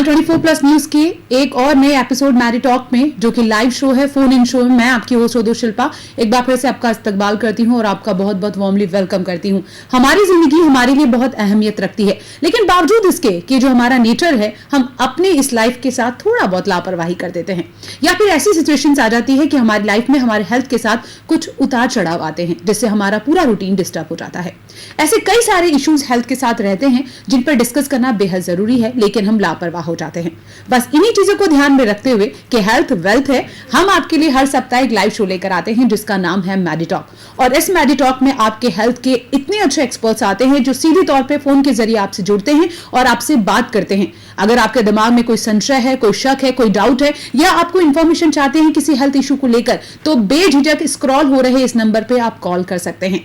Channel 24+ news के एक और नए एपिसोड मैरी टॉक में, जो कि लाइव शो है, फोन इन शो में मैं आपकी होस्ट हूं शिल्पा। एक बार फिर से आपका इस्तकबाल करती हूं और आपका बहुत बहुत वार्मली वेलकम करती हूं। हमारी जिंदगी हमारे लिए बहुत अहमियत रखती है, लेकिन बावजूद इसके कि जो हमारा नेचर है, हम अपने इस लाइफ के साथ थोड़ा बहुत लापरवाही कर देते हैं, या फिर ऐसी सिचुएशंस आ जाती है कि हमारी लाइफ में हमारे हेल्थ के साथ कुछ उतार चढ़ाव आते हैं, जिससे हमारा पूरा रूटीन डिस्टर्ब हो जाता है। ऐसे कई सारे इश्यूज हेल्थ के साथ रहते हैं जिन पर डिस्कस करना बेहद जरूरी है, लेकिन हम लापरवाह हो जाते हैं। बस इन्हीं चीजों को ध्यान में रखते हुए कि हेल्थ वेल्थ है, हम आपके लिए हर सप्ताह एक लाइव शो लेकर आते हैं जिसका नाम है मैडी टॉक। और इस मैडी टॉक में आपके हेल्थ के इतने अच्छे एक्सपर्ट्स आते हैं जो सीधे तौर पे फोन के जरिए आपसे जुड़ते हैं और आपसे बात करते हैं। अगर आपके दिमाग में कोई संशय है, कोई शक है, कोई डाउट है, या आपको इन्फॉर्मेशन चाहते हैं किसी हेल्थ इशू को लेकर, तो बेझिझक स्क्रॉल हो रहे इस नंबर पे आप कॉल कर सकते हैं।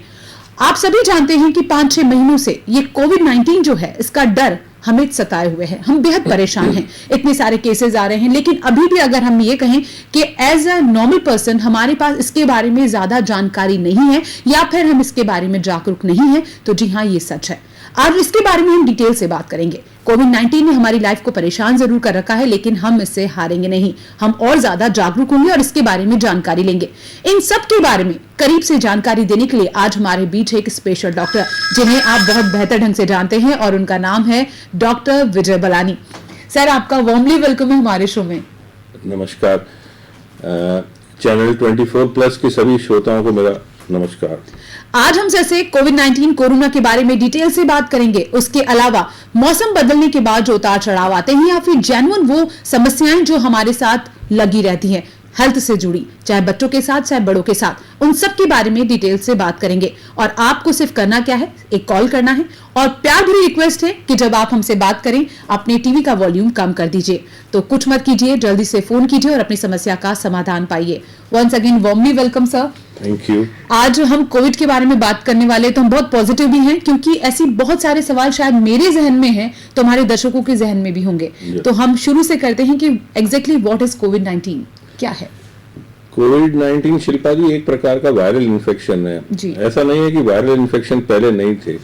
आप सभी जानते हैं कि 5-6 महीनों से ये कोविड-19 जो है, इसका डर हमें सताए हुए है। हम बेहद परेशान हैं, इतने सारे केसेस आ रहे हैं, लेकिन अभी भी अगर हम ये कहें कि एज अ नॉर्मल पर्सन हमारे पास इसके बारे में ज्यादा जानकारी नहीं है, या फिर हम इसके बारे में जागरूक नहीं है, तो जी हाँ, ये सच है। आज इसके बारे में हम डिटेल से बात करेंगे। कोविड-19 ने हमारी लाइफ को परेशान जरूर कर रखा है, लेकिन हम इससे हारेंगे नहीं। हम और ज्यादा जागरूक होंगे और इसके बारे में जानकारी लेंगे। इन सब के बारे में करीब से जानकारी देने के लिए आज हमारे बीच है एक स्पेशल डॉक्टर, जिन्हें आप बहुत बेहतर ढंग से जानते हैं, और उनका नाम है डॉक्टर विजय बलानी। सर, आपका वार्मली वेलकम है हमारे शो में। नमस्कार। चैनल 24+ के सभी श्रोताओं को मेरा नमस्कार। आज हम जैसे कोविड-19 कोरोना के बारे में डिटेल से बात करेंगे। उसके अलावा मौसम बदलने के बाद जो उतार चढ़ाव आते हैं, या फिर जेन्युइन वो समस्याएं जो हमारे साथ लगी रहती हैं हेल्थ से जुड़ी, चाहे बच्चों के साथ चाहे बड़ों के साथ, उन सब के बारे में डिटेल से बात करेंगे। और आपको सिर्फ करना क्या है, एक कॉल करना है, और प्यार भरी रिक्वेस्ट है कि जब आप हमसे बात करें अपने टीवी का वॉल्यूम कम कर दीजिए। तो कुछ मत कीजिए, जल्दी से फोन कीजिए और अपनी समस्या का समाधान पाइए। Once again warmly welcome sir. Thank you. आज हम कोविड के बारे में बात करने वाले, तो हम बहुत पॉजिटिव भी हैं, क्योंकि ऐसी बहुत सारे सवाल शायद मेरे जहन में हैं तो हमारे दर्शकों के जहन में भी होंगे। तो हम शुरू से करते हैं कि एग्जैक्टली व्हाट इज कोविड-19, क्या है? कोविड-19 शिल्पा जी एक प्रकार का वायरल इन्फेक्शन है। ऐसा नहीं है कि वायरल इन्फेक्शन पहले नहीं थे।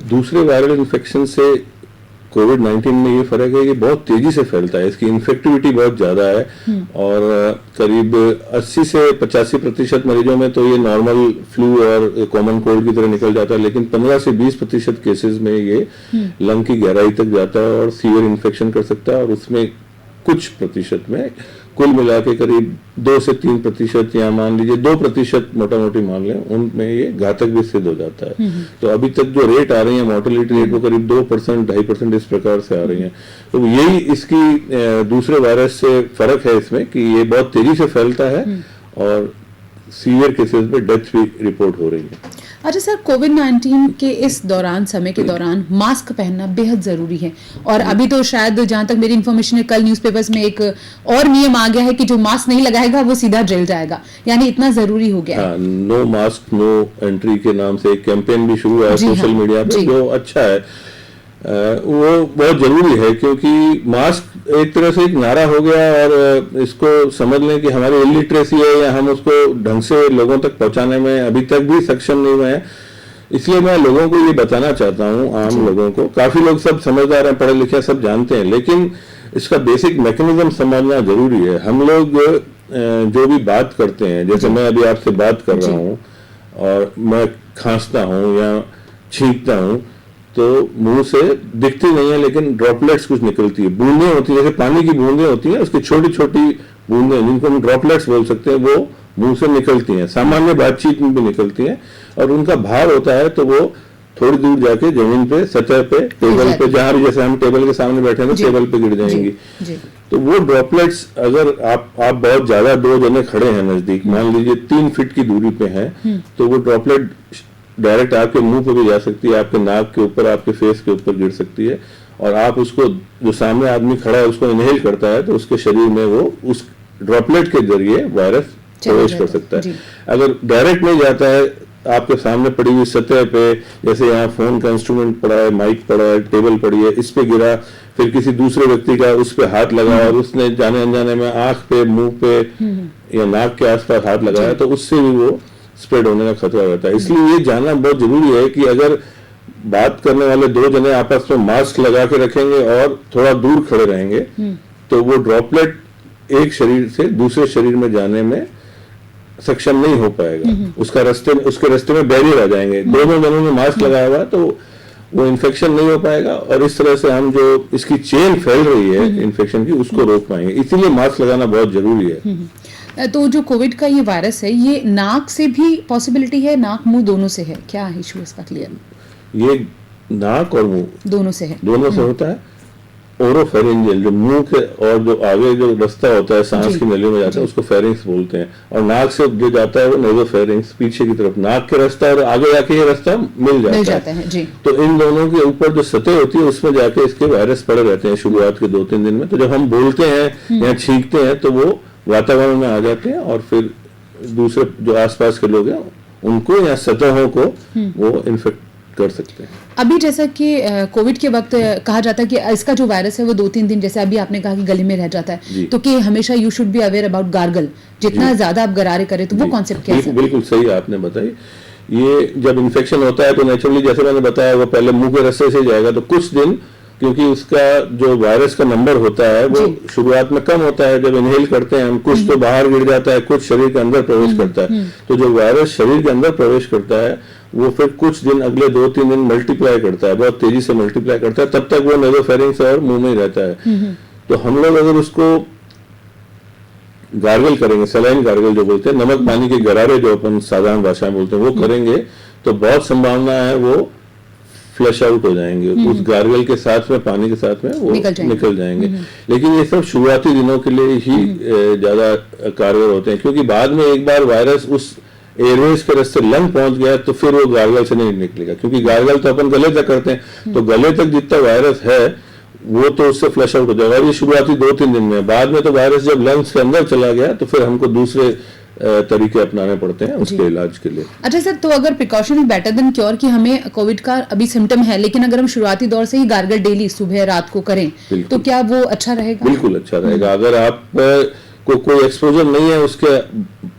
दूसरे वायरल इन्फेक्शन से कोविड-19 में ये फर्क है कि बहुत तेजी से फैलता है, इसकी इन्फेक्टिविटी बहुत ज्यादा है, और करीब 80 से 85% मरीजों में तो ये नॉर्मल फ्लू और कॉमन कोल्ड की तरह निकल जाता है, लेकिन 15 से 20% केसेस में ये लंग की गहराई तक जाता है और सीवियर इन्फेक्शन कर सकता है। और उसमें कुछ प्रतिशत में, कुल मिला के करीब 2 से 3%, या मान लीजिए 2% मोटा मोटी मान लें, उनमें ये घातक भी सिद्ध हो जाता है। तो अभी तक जो रेट आ रही है, मोर्टेलिटी रेट, वो करीब 2%, 2.5% इस प्रकार से आ रही है। तो यही इसकी दूसरे वायरस से फर्क है इसमें, कि ये बहुत तेजी से फैलता है और सीवियर केसेस में डेथ भी रिपोर्ट हो रही है। अच्छा सर, कोविड-19 के इस दौरान, समय के दौरान मास्क पहनना बेहद जरूरी है, और अभी तो शायद जहां तक मेरी इन्फॉर्मेशन है, कल न्यूज़पेपर्स में एक और नियम आ गया है कि जो मास्क नहीं लगाएगा वो सीधा जेल जाएगा, यानी इतना जरूरी हो गया है। नो मास्क नो एंट्री के नाम से एक कैंपेन भी शुरू हुआ है सोशल मीडिया पे, जो अच्छा है। वो बहुत जरूरी है, क्योंकि मास्क एक तरह से एक नारा हो गया, और इसको समझ लें कि हमारी इलिटरेसी है, या हम उसको ढंग से लोगों तक पहुंचाने में अभी तक भी सक्षम नहीं हुए हैं। इसलिए मैं लोगों को ये बताना चाहता हूं, आम लोगों को। काफी लोग सब समझदार हैं, पढ़े लिखे सब जानते हैं, लेकिन इसका बेसिक मैकेनिज्म समझना जरूरी है। हम लोग जो भी बात करते हैं, जैसे मैं अभी आपसे बात कर रहा हूँ और मैं खांसता हूँ या छींकता हूँ, तो मुंह से दिखती नहीं है, लेकिन ड्रॉपलेट्स कुछ निकलती है, बूंदें होती है, जैसे पानी की बूंदें होती हैं, उसकी छोटी छोटी बूंदें, जिनको हम ड्रॉपलेट्स बोल सकते हैं, वो मुंह से निकलती हैं। सामान्य बातचीत में भी निकलती हैं, और उनका भार होता है तो वो थोड़ी दूर जाके जमीन पे, सतह पे, टेबल पे, जहां जैसे हम टेबल के सामने बैठे हैं तो टेबल पे गिर जाएंगी। तो वो ड्रॉपलेट्स, अगर आप बहुत ज्यादा 2 जने खड़े हैं नजदीक, मान लीजिए 3 फीट की दूरी पे हैं, तो वो ड्रॉपलेट डायरेक्ट आपके मुंह पे भी जा सकती है, आपके नाक के ऊपर, आपके फेस के ऊपर गिर सकती है, और आप उसको, जो सामने आदमी खड़ा है, उसको इनहेल करता है, तो उसके शरीर में वो उस ड्रॉपलेट के जरिए वायरस प्रवेश कर सकता है। अगर डायरेक्ट नहीं जाता है, आपके सामने पड़ी हुई सतह पे, जैसे यहाँ फोन का इंस्ट्रूमेंट पड़ा है, माइक पड़ा है, टेबल पड़ी है, इस पे गिरा, फिर किसी दूसरे व्यक्ति का उस पे हाथ लगा और उसने जाने अनजाने में आंख पे, मुंह पे या नाक के आसपास हाथ लगाया, तो उससे भी वो स्प्रेड होने का खतरा रहता है। इसलिए ये जानना बहुत जरूरी है कि अगर बात करने वाले दो जने आपस में मास्क लगा के रखेंगे और थोड़ा दूर खड़े रहेंगे तो वो ड्रॉपलेट एक शरीर से दूसरे शरीर में जाने में सक्षम नहीं हो पाएगा। उसके रास्ते में बैरियर आ जाएंगे। दोनों जनों ने मास्क लगाया हुआ तो वो इन्फेक्शन नहीं हो पाएगा और इस तरह से हम जो इसकी चेन फैल रही है इन्फेक्शन की उसको रोक पाएंगे। इसीलिए मास्क लगाना बहुत जरूरी है। तो जो कोविड का ये वायरस है ये नाक से भी पॉसिबिलिटी है, नाक मुंह दोनों से है, क्या है इशू इसका क्लियर? ये नाक और मुंह दोनों से है, दोनों से होता है। ओरोफेरिंजियल जो मुंह के और जो आगे जो रास्ता होता है सांस की नली में जाता है उसको फेरिंग्स बोलते हैं और नाक से जो जाता है वो नेजोफेरिंग्स पीछे की तरफ नाक के रास्ता और आगे जाके ये रास्ता मिल जाता है जी। तो इन दोनों के ऊपर जो सतह होती है उसमें जाके इसके वायरस पड़े रहते हैं शुरुआत के 2-3 दिन में। तो जब हम बोलते हैं या छींकते हैं तो वो वातावरण में आ जाते हैं और फिर दूसरे जो आसपास के लोग हैं उनको या सतहों को वो इन्फेक्ट कर सकते हैं। अभी जैसा कि कोविड के वक्त कहा जाता है कि इसका जो वायरस है वो 2-3 दिन, जैसे अभी आपने कहा कि गले में रह जाता है, तो कि हमेशा you should be aware about gargle, जितना ज्यादा आप गरारे करें तो वो कॉन्सेप्ट क्या है? बिल्कुल सही आपने बताई। ये जब इन्फेक्शन होता है तो नेचुरली जैसे मैंने बताया वो पहले मुंह के रास्ते से जाएगा तो कुछ दिन, क्योंकि उसका जो वायरस का नंबर होता है वो शुरुआत में कम होता है। जब इनहेल करते हैं हम कुछ तो बाहर गिर जाता है, कुछ शरीर के अंदर प्रवेश करता है। तो जो वायरस शरीर के अंदर प्रवेश करता है वो फिर कुछ दिन अगले 2-3 दिन मल्टीप्लाई करता है, बहुत तेजी से मल्टीप्लाई करता है, तब तक वो नेजोफेरिंग्स और मुंह में ही रहता है। तो हम लोग अगर उसको गार्गल करेंगे, सलाइन गार्गल जो बोलते हैं, नमक पानी के गरारे जो अपन साधारण भाषा में बोलते हैं वो करेंगे तो बहुत संभावना है वो फ्लश आउट हो जाएंगे। उस गार्गल के साथ में पानी के साथ में वो निकल जाएंगे। लेकिन ये सब शुरुआती दिनों के लिए ही ज्यादा कारगर होते हैं, क्योंकि बाद में एक बार वायरस उस एयरवेज के रास्ते लंग पहुंच गया तो फिर वो गार्गल से नहीं निकलेगा, क्योंकि गार्गल तो अपन गले तक करते हैं। तो गले तक जितना वायरस है वो तो उससे फ्लश आउट हो जाएगा। ये शुरुआती 2-3 दिन में, बाद में तो वायरस जब लंग्स के अंदर चला गया तो फिर हमको दूसरे तरीके अपनाने पड़ते हैं उसके इलाज के लिए। अच्छा सर, तो अगर precaution is better than cure, कि हमें कोविड का अभी सिम्टम है लेकिन अगर हम शुरुआती दौर से ही गार्गल डेली सुबह रात को करें तो क्या वो अच्छा रहेगा? बिल्कुल अच्छा रहेगा। अगर आप को कोई एक्सपोजर नहीं है उसके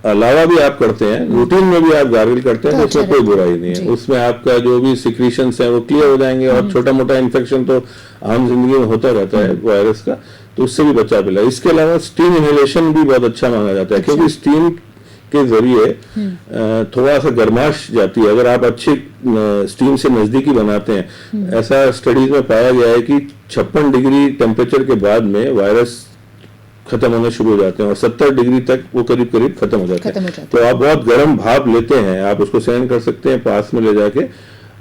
अलावा भी आप करते हैं, रूटीन में भी आप गार्गल करते हैं तो उसमें कोई बुराई नहीं है। उसमें आपका जो भी सिक्रीशंस है वो क्लियर हो जाएंगे और छोटा मोटा इन्फेक्शन तो आम जिंदगी में होता रहता है वायरस का, तो उससे भी बचा मिला। इसके अलावा स्टीम इनहेलेशन भी बहुत अच्छा माना जाता है, क्योंकि स्टीम के जरिए थोड़ा सा गर्माश जाती है। अगर आप अच्छी स्टीम से नजदीकी बनाते हैं, ऐसा स्टडीज में पाया गया है कि 56 डिग्री टेम्परेचर के बाद में वायरस खत्म होने शुरू हो जाते हैं और 70 डिग्री तक वो करीब करीब खत्म हो जाते हैं। तो आप बहुत गर्म भाप लेते हैं, आप उसको सहन कर सकते हैं पास में ले जाके,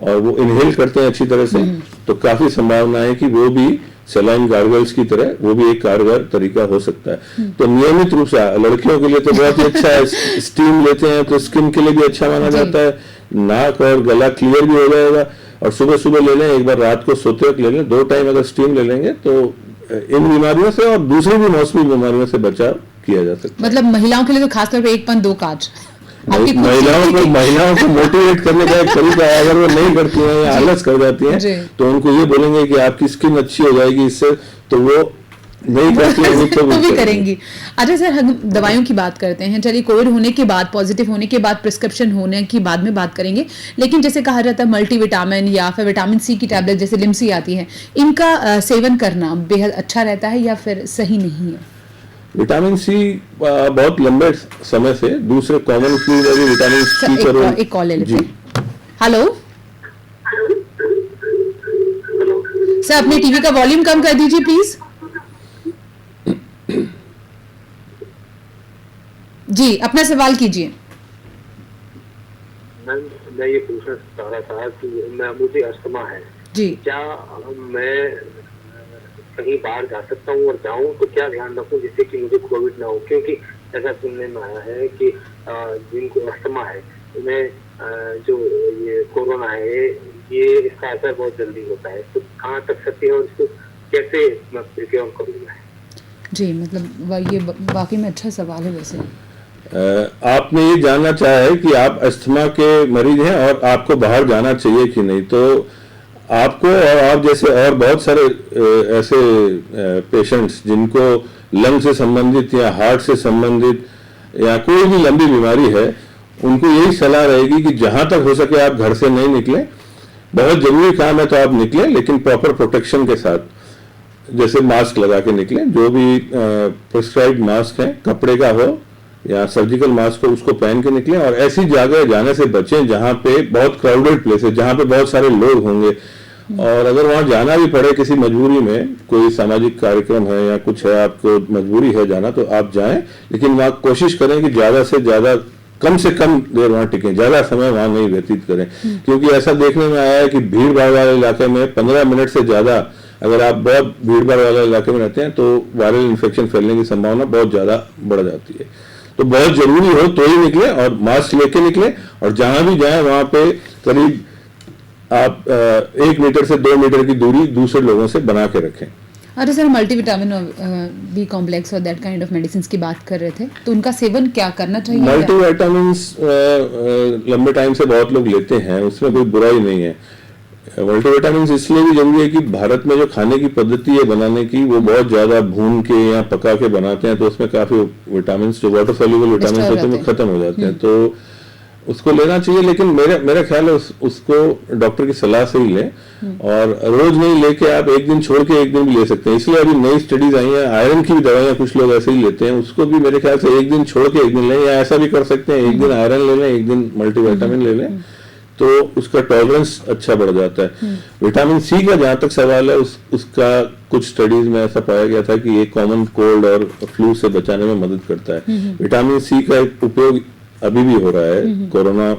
और वो इनहेल करते हैं अच्छी तरह से, तो काफी संभावना है कि वो भी सलाइन गार्गल्स की तरह वो भी एक कारगर तरीका हो सकता है। तो नियमित रूप से लड़कियों के लिए तो बहुत ही अच्छा है, स्टीम लेते हैं तो स्किन के लिए भी अच्छा माना जाता है, नाक और गला क्लियर भी हो जाएगा। और सुबह सुबह ले लें, एक बार रात को सोते वक्त ले लें, 2 टाइम अगर स्टीम ले लेंगे तो इन बीमारियों से और दूसरी भी मौसमी बीमारियों से बचाव किया जा सकता है। मतलब महिलाओं के लिए तो खासतौर पर 1 पान 2 काज। महिलाओं को मोटिवेट करने का एक तरीका है, अगर वो नहीं करती हैं या आलस कर जाती हैं तो उनको ये बोलेंगे कि आपकी स्किन अच्छी हो जाएगी इससे, तो वो नहीं करती हैं तो भी करेंगी। अच्छा सर, हम दवाइयों की बात करते हैं। चलिए, कोविड होने के बाद, पॉजिटिव होने के बाद प्रिस्क्रिप्शन होने की बाद में बात करेंगे, लेकिन जैसे कहा जाता है मल्टीविटामिन या फिर विटामिन सी की टैबलेट जैसे लिम्सी आती है, इनका सेवन करना बेहद अच्छा रहता है या फिर सही नहीं है? विटामिन सी बहुत लंबे समय से दूसरे कॉमन फ्लू में भी विटामिन सी करो। एक कॉल ले लेते हैं। हेलो सर, अपने टीवी का वॉल्यूम कम कर दीजिए प्लीज। जी, अपना सवाल कीजिए। मैं ये पूछना चाह रहा था कि मुझे अस्थमा है जी, क्या मैं कहीं बाहर जा सकता हूँ, और जाऊँ तो क्या ध्यान रखूँ जिससे कि मुझे कोविड ना हो? क्योंकि ऐसा सुनने में आया है कि जिनको अस्थमा है उन्हें जो ये कोरोना है ये इसका असर बहुत जल्दी होता है, तो कहाँ तक सत्य है और इसको कैसे मैं प्रिपेयर करूँगा? जी, मतलब ये वाकई में अच्छा सवाल है। वैसे आपने ये जानना चाहा है कि आप अस्थमा के मरीज हैं और आपको बाहर जाना चाहिए कि नहीं। तो आपको और आप जैसे और बहुत सारे ऐसे पेशेंट्स जिनको लंग से संबंधित या हार्ट से संबंधित या कोई भी लंबी बीमारी है, उनको यही सलाह रहेगी कि जहां तक हो सके आप घर से नहीं निकलें। बहुत जरूरी काम है तो आप निकलें, लेकिन प्रॉपर प्रोटेक्शन के साथ, जैसे मास्क लगा के निकलें, जो भी प्रिस्क्राइब्ड मास्क है, कपड़े का हो या सर्जिकल मास्क हो, उसको पहन के निकलें। और ऐसी जगह जाने से बचें जहां पे बहुत क्राउडेड प्लेस है, जहां पे बहुत सारे लोग होंगे। और अगर वहां जाना भी पड़े किसी मजबूरी में, कोई सामाजिक कार्यक्रम है या कुछ है, आपको मजबूरी है जाना, तो आप जाएं, लेकिन वहां कोशिश करें कि ज्यादा से ज्यादा, कम से कम देर वहां टिकें, ज्यादा समय वहां नहीं व्यतीत करें। क्योंकि ऐसा देखने में आया है कि भीड़ भाड़ वाले इलाके में 15 मिनट से ज्यादा अगर आप बहुत भीड़ भाड़ वाले इलाके में रहते हैं तो वायरल इन्फेक्शन फैलने की संभावना बहुत ज्यादा बढ़ जाती है। तो बहुत जरूरी हो तो ही निकले और मास्क लेके निकले, और जहां भी जाएं वहां पे करीब आप 1 मीटर से 2 मीटर की दूरी दूसरे लोगों से बना के रखें। अरे सर, मल्टीविटामिन और बी कॉम्प्लेक्स और दैट काइंड ऑफ मेडिसिन की बात कर रहे थे, तो उनका सेवन क्या करना चाहिए? मल्टीविटामिन लंबे टाइम से बहुत लोग लेते हैं, उसमें कोई बुराई नहीं है। मल्टीविटामिन इसलिए भी जरूरी है कि भारत में जो खाने की पद्धति है बनाने की, वो बहुत ज्यादा भून के या पका के बनाते हैं, तो उसमें काफी विटामिन, जो वाटर सोल्यूबल विटामिन होते हैं, वो खत्म हो जाते हैं। तो उसको लेना चाहिए, लेकिन मेरा ख्याल है उसको डॉक्टर की सलाह से ही लें, और रोज नहीं लेके आप एक दिन छोड़ के एक दिन भी ले सकते हैं। इसलिए अभी नई स्टडीज आई हैं, आयरन की भी दवाइयां कुछ लोग ऐसे ही लेते हैं, उसको भी मेरे ख्याल से एक दिन छोड़ के एक दिन लें, या ऐसा भी कर सकते हैं एक दिन आयरन ले लें, एक दिन मल्टीविटामिन ले लें, तो उसका टॉलरेंस अच्छा बढ़ जाता है। विटामिन सी का जहां तक सवाल है, उसका कुछ स्टडीज में ऐसा पाया गया था कि ये कॉमन कोल्ड और फ्लू से बचाने में मदद करता है। विटामिन सी का एक उपयोग अभी भी हो रहा है, कोरोना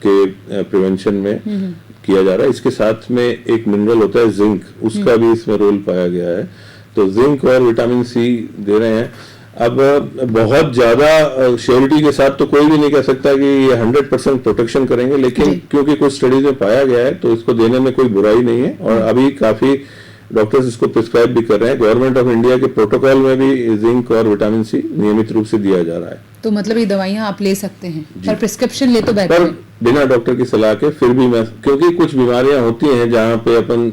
के प्रिवेंशन में किया जा रहा है। इसके साथ में एक मिनरल होता है जिंक, उसका भी इसमें रोल पाया गया है, तो जिंक और विटामिन सी दे रहे हैं। अब बहुत ज्यादा श्योरिटी के साथ तो कोई भी नहीं कह सकता कि ये 100% प्रोटेक्शन करेंगे, लेकिन क्योंकि कुछ स्टडीज में पाया गया है तो इसको देने में कोई बुराई नहीं है, और अभी काफी डॉक्टर्स इसको प्रिस्क्राइब भी कर रहे हैं। गवर्नमेंट ऑफ इंडिया के प्रोटोकॉल में भी जिंक और विटामिन सी नियमित रूप से दिया जा रहा है। तो मतलब ये दवाइयां आप ले सकते हैं, पर प्रिस्क्रिप्शन ले तो बेहतर है, बिना डॉक्टर की सलाह के। फिर भी मैं, क्योंकि कुछ बीमारियां होती हैं जहां पे अपन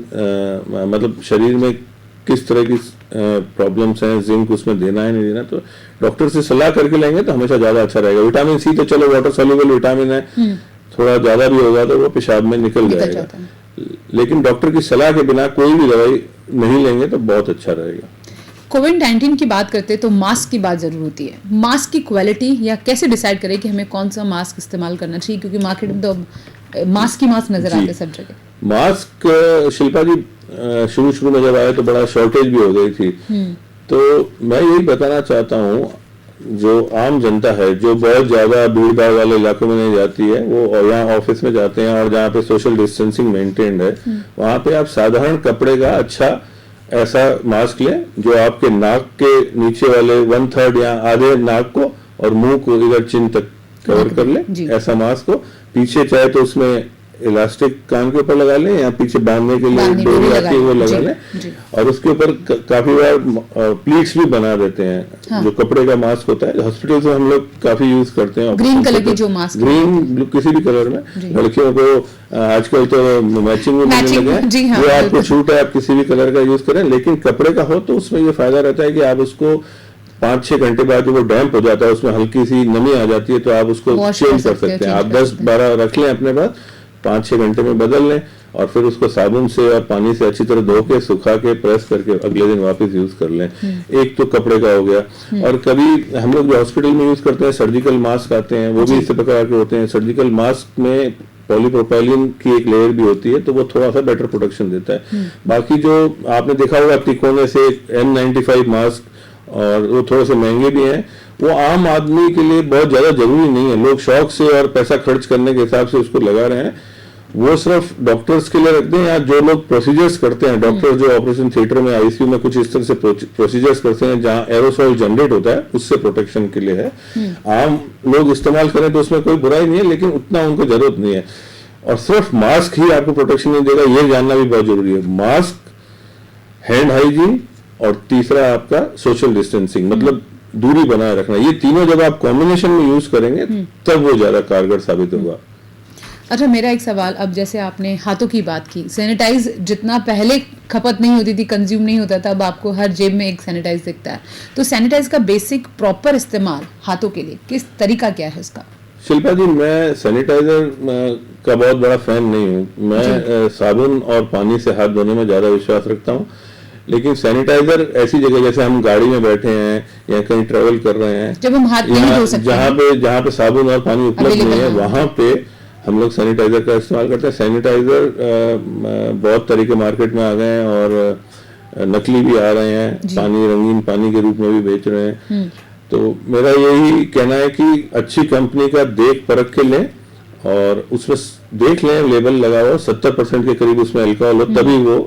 मतलब शरीर में किस तरह की प्रॉब्लम्स हैं, जिंक उसमें देना है नहीं देना, तो डॉक्टर से सलाह करके लेंगे तो हमेशा ज्यादा अच्छा रहेगा। विटामिन सी तो चलो वाटर सॉल्युबल विटामिन है, थोड़ा ज्यादा भी होगा तो वो पेशाब में निकल जाएगा, लेकिन डॉक्टर की सलाह के बिना कोई भी दवाई नहीं लेंगे तो बहुत अच्छा रहेगा। कोविड-19 की बात करते हैं तो मास्क की बात जरूर होती है। मास्क की क्वालिटी या कैसे डिसाइड करें कि हमें कौन सा मास्क इस्तेमाल करना चाहिए, क्योंकि मार्केट में तो मास्क ही मास्क नजर आते हैं सब जगह। मास्क शिल्पा जी शुरू में जब आया तो बड़ा शॉर्टेज भी हो गई थी, तो मैं यही बताना चाहता हूँ, जो आम जनता है जो बहुत ज्यादा भीड़ भाड़ वाले इलाकों में नहीं जाती है, वो यहाँ ऑफिस में जाते हैं और जहाँ पे सोशल डिस्टेंसिंग मेंटेन्ड है, वहां पे आप साधारण कपड़े का अच्छा ऐसा मास्क लें जो आपके नाक के नीचे वाले 1/3 या आधे नाक को और मुंह को इधर चिन तक कवर कर लें। ऐसा मास्क हो, पीछे चाहे तो उसमें इलास्टिक कान के ऊपर लगा लें या पीछे बांधने के लिए डोरी आती है वो लगा लें, और उसके ऊपर काफी बार प्लीट्स भी बना देते हैं। हाँ। जो कपड़े का मास्क होता है हॉस्पिटल से हम लोग काफी यूज करते हैं, ग्रीन कलर के जो मास्क, ग्रीन ब्लू किसी भी कलर में। लड़कियों को आजकल तो मैचिंग में मिलने लगे हैं, वो आपको छूट है, आप किसी भी कलर का यूज करें, लेकिन कपड़े का हो तो उसमें ये फायदा रहता है कि आप उसको 5-6 घंटे बाद जब वो डैम्प हो जाता है, उसमें हल्की सी नमी आ जाती है, तो आप उसको चेंज कर सकते हैं। आप 10-12 रख लें अपने पास, 5-6 घंटे में बदल लें, और फिर उसको साबुन से और पानी से अच्छी तरह धो के सुखा के प्रेस करके अगले दिन वापस यूज कर लें। एक तो कपड़े का हो गया। और कभी हम लोग जो हॉस्पिटल में यूज करते हैं सर्जिकल मास्क आते हैं, वो भी इसी प्रकार के होते हैं। सर्जिकल मास्क में पॉलीप्रोपाइलिन की एक लेयर भी होती है, तो वो थोड़ा सा बेटर प्रोटेक्शन देता है। बाकी जो आपने देखा होगा तिकोने से N95 मास्क, और वो थोड़े से महंगे भी हैं, वो आम आदमी के लिए बहुत ज्यादा जरूरी नहीं है। लोग शौक से और पैसा खर्च करने के हिसाब से उसको लगा रहे हैं, वो सिर्फ डॉक्टर्स के लिए रखते हैं, या जो लोग प्रोसीजर्स करते हैं, डॉक्टर्स जो ऑपरेशन थिएटर में आईसीयू में कुछ इस तरह से प्रोसीजर्स करते हैं जहां एरोसॉल जनरेट होता है, उससे प्रोटेक्शन के लिए है। आम लोग इस्तेमाल करें तो उसमें कोई बुराई नहीं है, लेकिन उतना उनको जरूरत नहीं है। और सिर्फ मास्क ही आपको प्रोटेक्शन नहीं देगा, ये जानना भी बहुत जरूरी है। मास्क, हैंड हाइजीन, और तीसरा आपका सोशल डिस्टेंसिंग, मतलब दूरी बनाए रखना, ये तीनों जब आप कॉम्बिनेशन में यूज करेंगे तब वो ज्यादा कारगर साबित होगा। अच्छा, मेरा एक सवाल, अब जैसे आपने हाथों की बात की, सैनिटाइज जितना पहले खपत नहीं होती थी, कंज्यूम नहीं होता था, अब आपको हर जेब में एक सैनिटाइज दिखता है, तो सैनिटाइज का बेसिक प्रॉपर इस्तेमाल हाथों के लिए किस तरीका क्या है उसका? शिल्पा जी, मैं सैनिटाइजर का बहुत बड़ा फैन नहीं हूँ। मैं साबुन और पानी से हाथ धोने में ज्यादा विश्वास रखता हूँ। लेकिन सैनिटाइजर ऐसी जगह, जैसे हम गाड़ी में बैठे हैं या कहीं ट्रेवल कर रहे हैं, जब हम हाथ नहीं धो सकते हैं, जहाँ पे साबुन और पानी उपलब्ध नहीं है, वहां पे हम लोग सैनिटाइजर का इस्तेमाल करते हैं। सैनिटाइजर बहुत तरह के मार्केट में आ गए हैं और नकली भी आ रहे हैं, पानी रंगीन पानी के रूप में भी बेच रहे हैं। तो मेरा यही कहना है कि अच्छी कंपनी का देख परख के लें और उसमें देख लें लेबल लगा हुआ 70% के करीब उसमें अल्कोहल हो, तभी वो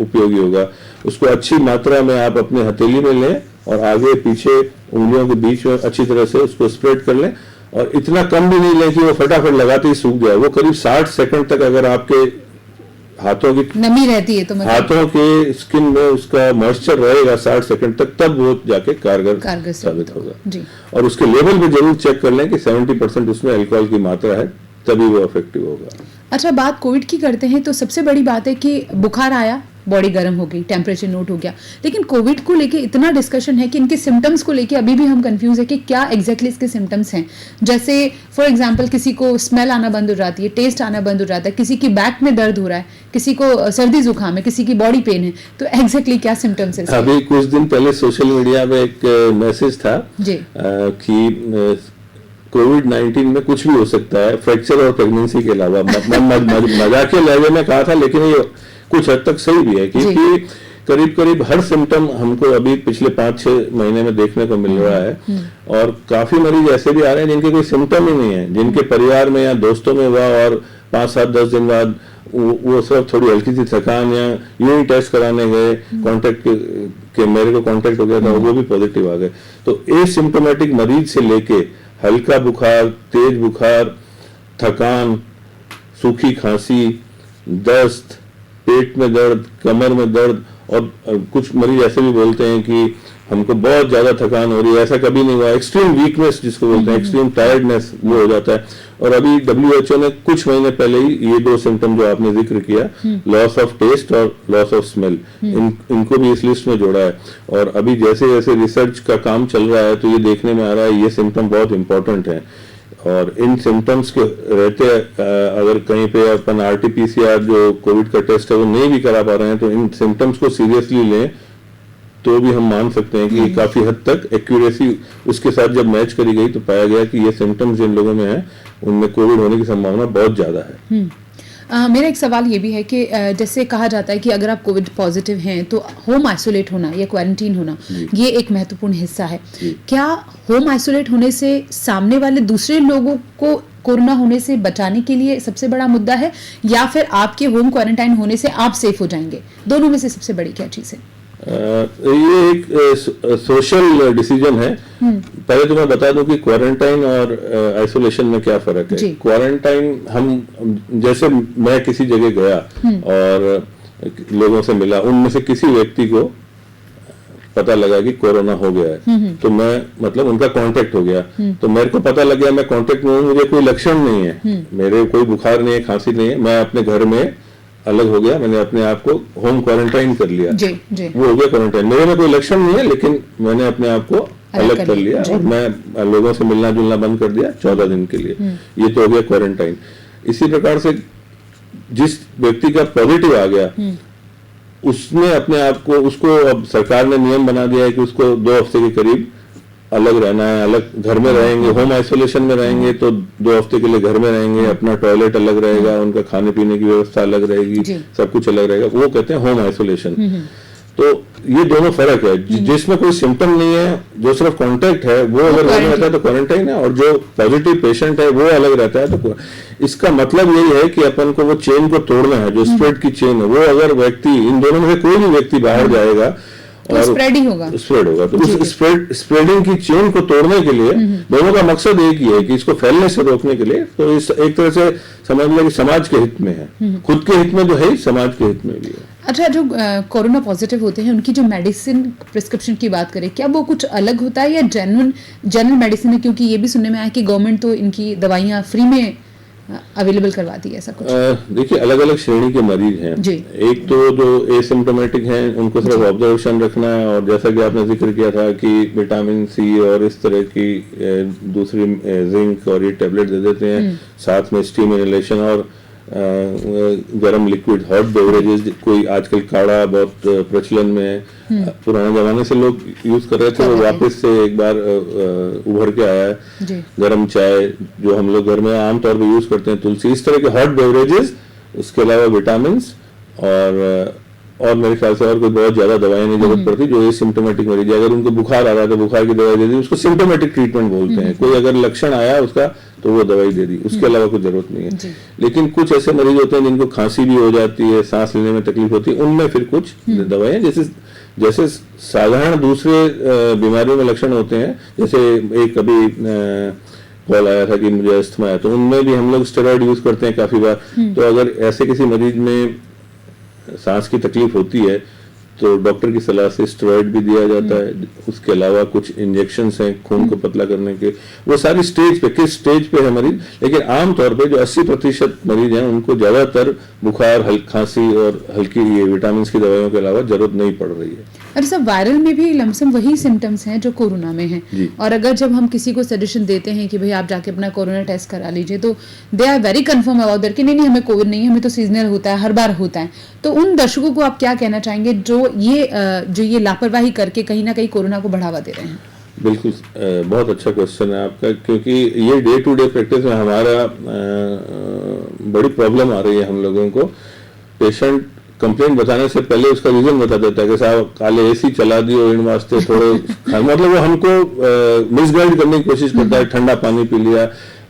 उपयोगी होगा। उसको अच्छी मात्रा में आप अपने हथेली में लें और आगे पीछे उंगलियों के बीच में अच्छी तरह से उसको स्प्रेड कर लें, और इतना कम भी नहीं लें कि वो फटाफट लगाते ही सूख जाए। वो करीब 60 सेकंड तक अगर आपके हाथों की नमी रहती है तो मतलब हाथों के स्किन में उसका मॉइस्चर रहेगा 60 सेकंड तक, तब वो जाके कारगर साबित होगा। जी। और उसके लेवल पे जरूर चेक कर लें कि 70% उसमें अल्कोहल की मात्रा है, तभी वो इफेक्टिव होगा। अच्छा, बात कोविड की करते हैं तो सबसे बड़ी बात है कि बुखार आया, बॉडी गर्म हो गई, टेम्परेचर नोट हो गया, लेकिन कोविड को लेके इतना डिस्कशन है कि इनके सिम्टम्स को लेके अभी भी हम कंफ्यूज है कि क्या एग्जैक्टली इसके सिम्टम्स हैं। जैसे फॉर एग्जांपल किसी को स्मेल आना बंद हो जाती है, टेस्ट आना बंद हो जाता है, किसी की बैक में दर्द हो रहा है, किसी को सर्दी जुकाम है, किसी की बॉडी पेन है, तो एग्जैक्टली क्या सिम्टम्स है? अभी कुछ दिन पहले सोशल मीडिया में एक मैसेज था कि कोविड-19 में कुछ भी हो सकता है, फ्रैक्चर और प्रेगनेंसी के अलावा। मजाकिया लहजे में कहा था, लेकिन ये कुछ हद तक सही भी है, क्योंकि करीब करीब हर सिम्टम हमको अभी पिछले 5-6 महीने में देखने को मिल रहा है। और काफी मरीज ऐसे भी आ रहे हैं जिनके कोई सिम्टम ही नहीं है, जिनके परिवार में या दोस्तों में हुआ और 5-7-10 दिन बाद वो सब थोड़ी हल्की सी थकान या यूं ही टेस्ट कराने गए, कॉन्टेक्ट के मेरे को कॉन्टेक्ट हो गया था, वो भी पॉजिटिव आ गए। तो एसिम्प्टोमेटिक मरीज से लेके हल्का बुखार, तेज बुखार, थकान, सूखी खांसी, दस्त, पेट में दर्द, कमर में दर्द, और कुछ मरीज ऐसे भी बोलते हैं कि हमको बहुत ज्यादा थकान हो रही है, ऐसा कभी नहीं हुआ। एक्सट्रीम वीकनेस जिसको बोलते हैं, एक्सट्रीम टायर्डनेस, वो हो जाता है। और अभी WHO ने कुछ महीने पहले ही ये 2 सिम्टम जो आपने जिक्र किया, लॉस ऑफ टेस्ट और लॉस ऑफ स्मेल, इनको भी इस लिस्ट में जोड़ा है। और अभी जैसे जैसे रिसर्च का काम चल रहा है तो ये देखने में आ रहा है ये सिम्टम बहुत इंपॉर्टेंट है। और इन सिम्टम्स के रहते अगर कहीं पे अपन RT-PCR जो कोविड का टेस्ट है वो नहीं भी करा पा रहे हैं, तो इन सिम्टम्स को सीरियसली लें, तो भी हम मान सकते हैं कि काफी हद तक एक्यूरेसी उसके साथ जब मैच करी गई तो पाया गया कि ये सिम्टम्स जिन लोगों में है उनमें कोविड होने की संभावना बहुत ज्यादा है। मेरा एक सवाल ये भी है कि जैसे कहा जाता है कि अगर आप कोविड पॉजिटिव हैं तो होम आइसोलेट होना या क्वारंटीन होना ये एक महत्वपूर्ण हिस्सा है। क्या होम आइसोलेट होने से सामने वाले दूसरे लोगों को कोरोना होने से बचाने के लिए सबसे बड़ा मुद्दा है, या फिर आपके होम क्वारंटाइन होने से आप सेफ हो जाएंगे? दोनों में से सबसे बड़ी क्या चीज है? ये एक सोशल डिसीजन है। पहले तो मैं बता दूं कि क्वारंटाइन और आइसोलेशन में क्या फर्क है। क्वारंटाइन हम जैसे मैं किसी जगह गया और लोगों से मिला, उनमें से किसी व्यक्ति को पता लगा कि कोरोना हो गया है, तो मैं मतलब उनका कांटेक्ट हो गया, तो मेरे को पता लग गया मैं कांटेक्ट में हूं, मुझे कोई लक्षण नहीं है, मेरे कोई बुखार नहीं है, खांसी नहीं है, मैं अपने घर में अलग हो गया, मैंने अपने आप को होम क्वारंटाइन कर लिया, वो हो गया क्वारंटाइन। मेरे में कोई लक्षण नहीं है लेकिन मैंने अपने आप को अलग कर लिया और मैं लोगों से मिलना जुलना बंद कर दिया 14 दिन के लिए। ये तो हो गया क्वारंटाइन। इसी प्रकार से जिस व्यक्ति का पॉजिटिव आ गया उसने अपने आप को, उसको अब सरकार ने नियम बना दिया है कि उसको 2 हफ्ते के करीब अलग रहना है, अलग घर में रहेंगे, होम आइसोलेशन में रहेंगे तो 2 हफ्ते के लिए घर में रहेंगे, अपना टॉयलेट अलग रहेगा, उनका खाने पीने की व्यवस्था अलग रहेगी, सब कुछ अलग रहेगा, वो कहते हैं होम आइसोलेशन। तो ये दोनों फर्क है। जिसमें कोई सिम्टम नहीं है, जो सिर्फ कांटेक्ट है, वो अगर अलग रहता है तो क्वारंटाइन है, और जो पॉजिटिव पेशेंट है वो अलग रहता है तो इसका मतलब यही है कि अपन को वो चेन को तोड़ना है, जो स्प्रेड की चेन है। वो अगर व्यक्ति, इन दोनों में से कोई भी व्यक्ति बाहर जाएगा तो स्प्रेड ही होगा, स्प्रेड होगा। तो उस स्प्रेडिंग की चेन को तोड़ने के लिए दोनों का मकसद एक ही है कि इसको फैलने से रोकने के लिए। तो इस एक तरह से समझ लें कि समाज के हित में है, खुद के हित में तो है ही, समाज के हित में भी है। अच्छा, जो कोरोना पॉजिटिव होते हैं उनकी जो मेडिसिन प्रिस्क्रिप्शन की बात करें, क्या वो कुछ अलग होता है या जनरल मेडिसिन है? क्योंकि ये भी सुनने में आया कि गवर्नमेंट तो इनकी दवाइयाँ फ्री में अवेलेबल करवाती है ऐसा कुछ? देखिए, अलग अलग श्रेणी के मरीज हैं जी। एक तो जो एसिम्टोमेटिक हैं उनको सिर्फ ऑब्जर्वेशन रखना है, और जैसा कि आपने जिक्र किया था कि विटामिन सी और इस तरह की दूसरी जिंक और ये टैबलेट दे देते हैं, साथ में स्टीम इनहेलेशन और गर्म लिक्विड हॉट बेवरेजेस, कोई आजकल काढ़ा बहुत प्रचलन में है, पुराने जमाने से लोग यूज कर रहे थे, वो वापस से एक बार उभर के आया है। गर्म चाय जो हम लोग घर में आमतौर पर यूज करते हैं, तुलसी, इस तरह के हॉट बेवरेजेस, उसके अलावा विटामिन और मेरे ख्याल से और कोई बहुत ज्यादा दवाई नहीं जरूरत पड़ती। जो ये सिम्टोमेटिक मरीज है, अगर उनको बुखार आ रहा है तो बुखार की दवाई दे दी, उसको सिम्टोमेटिक ट्रीटमेंट बोलते हैं। कोई अगर लक्षण आया उसका तो वो दवाई दे दी, उसके अलावा कुछ जरूरत नहीं है। लेकिन कुछ ऐसे मरीज होते हैं जिनको खांसी भी हो जाती है, सांस लेने में तकलीफ होती है, उनमें फिर कुछ दवाएं जैसे साधारण दूसरे बीमारियों में लक्षण होते हैं, जैसे एक कभी कॉल आया था कि मुझे अस्थमा है, तो उनमें भी हम लोग स्टेरॉइड यूज करते हैं काफी बार। तो अगर ऐसे किसी मरीज में सांस की तकलीफ होती है तो डॉक्टर की सलाह से स्टेरॉइड भी दिया जाता है। उसके अलावा कुछ इंजेक्शंस हैं खून को पतला करने के, वो सारी स्टेज पे, किस स्टेज पे है मरीज, लेकिन आमतौर पे जो 80% मरीज हैं उनको ज्यादातर बुखार, खांसी और हल्की ये विटामिन की दवाइयों के अलावा जरूरत नहीं पड़ रही है। और सब वायरल में भी लमसम वही सिम्टम्स हैं जो कोरोना में हैं। और अगर जब हम किसी को सजेशन देते हैं कि भाई आप जाके अपना कोरोना टेस्ट करा लीजिए, तो they are very confirm about that कि नहीं हमें कोविड नहीं है, हमें तो सीजनल होता है, हर बार होता है। तो उन दर्शकों को आप क्या कहना चाहेंगे जो ये लापरवाही करके कहीं ना कहीं कोरोना को बढ़ावा दे रहे हैं? बिल्कुल, बहुत अच्छा क्वेश्चन है आपका, क्योंकि ये डे टू डे प्रैक्टिस में हमारा बड़ी प्रॉब्लम आ रही है हम लोगों को। पेशेंट कंप्लेंट बताने से पहले उसका रीजन बता देता है कि साहब काले एसी चला दियो, इन वास्ते थोड़े मतलब वो हमको मिसगाइड करने की कोशिश करता है, ठंडा पानी पी लिया,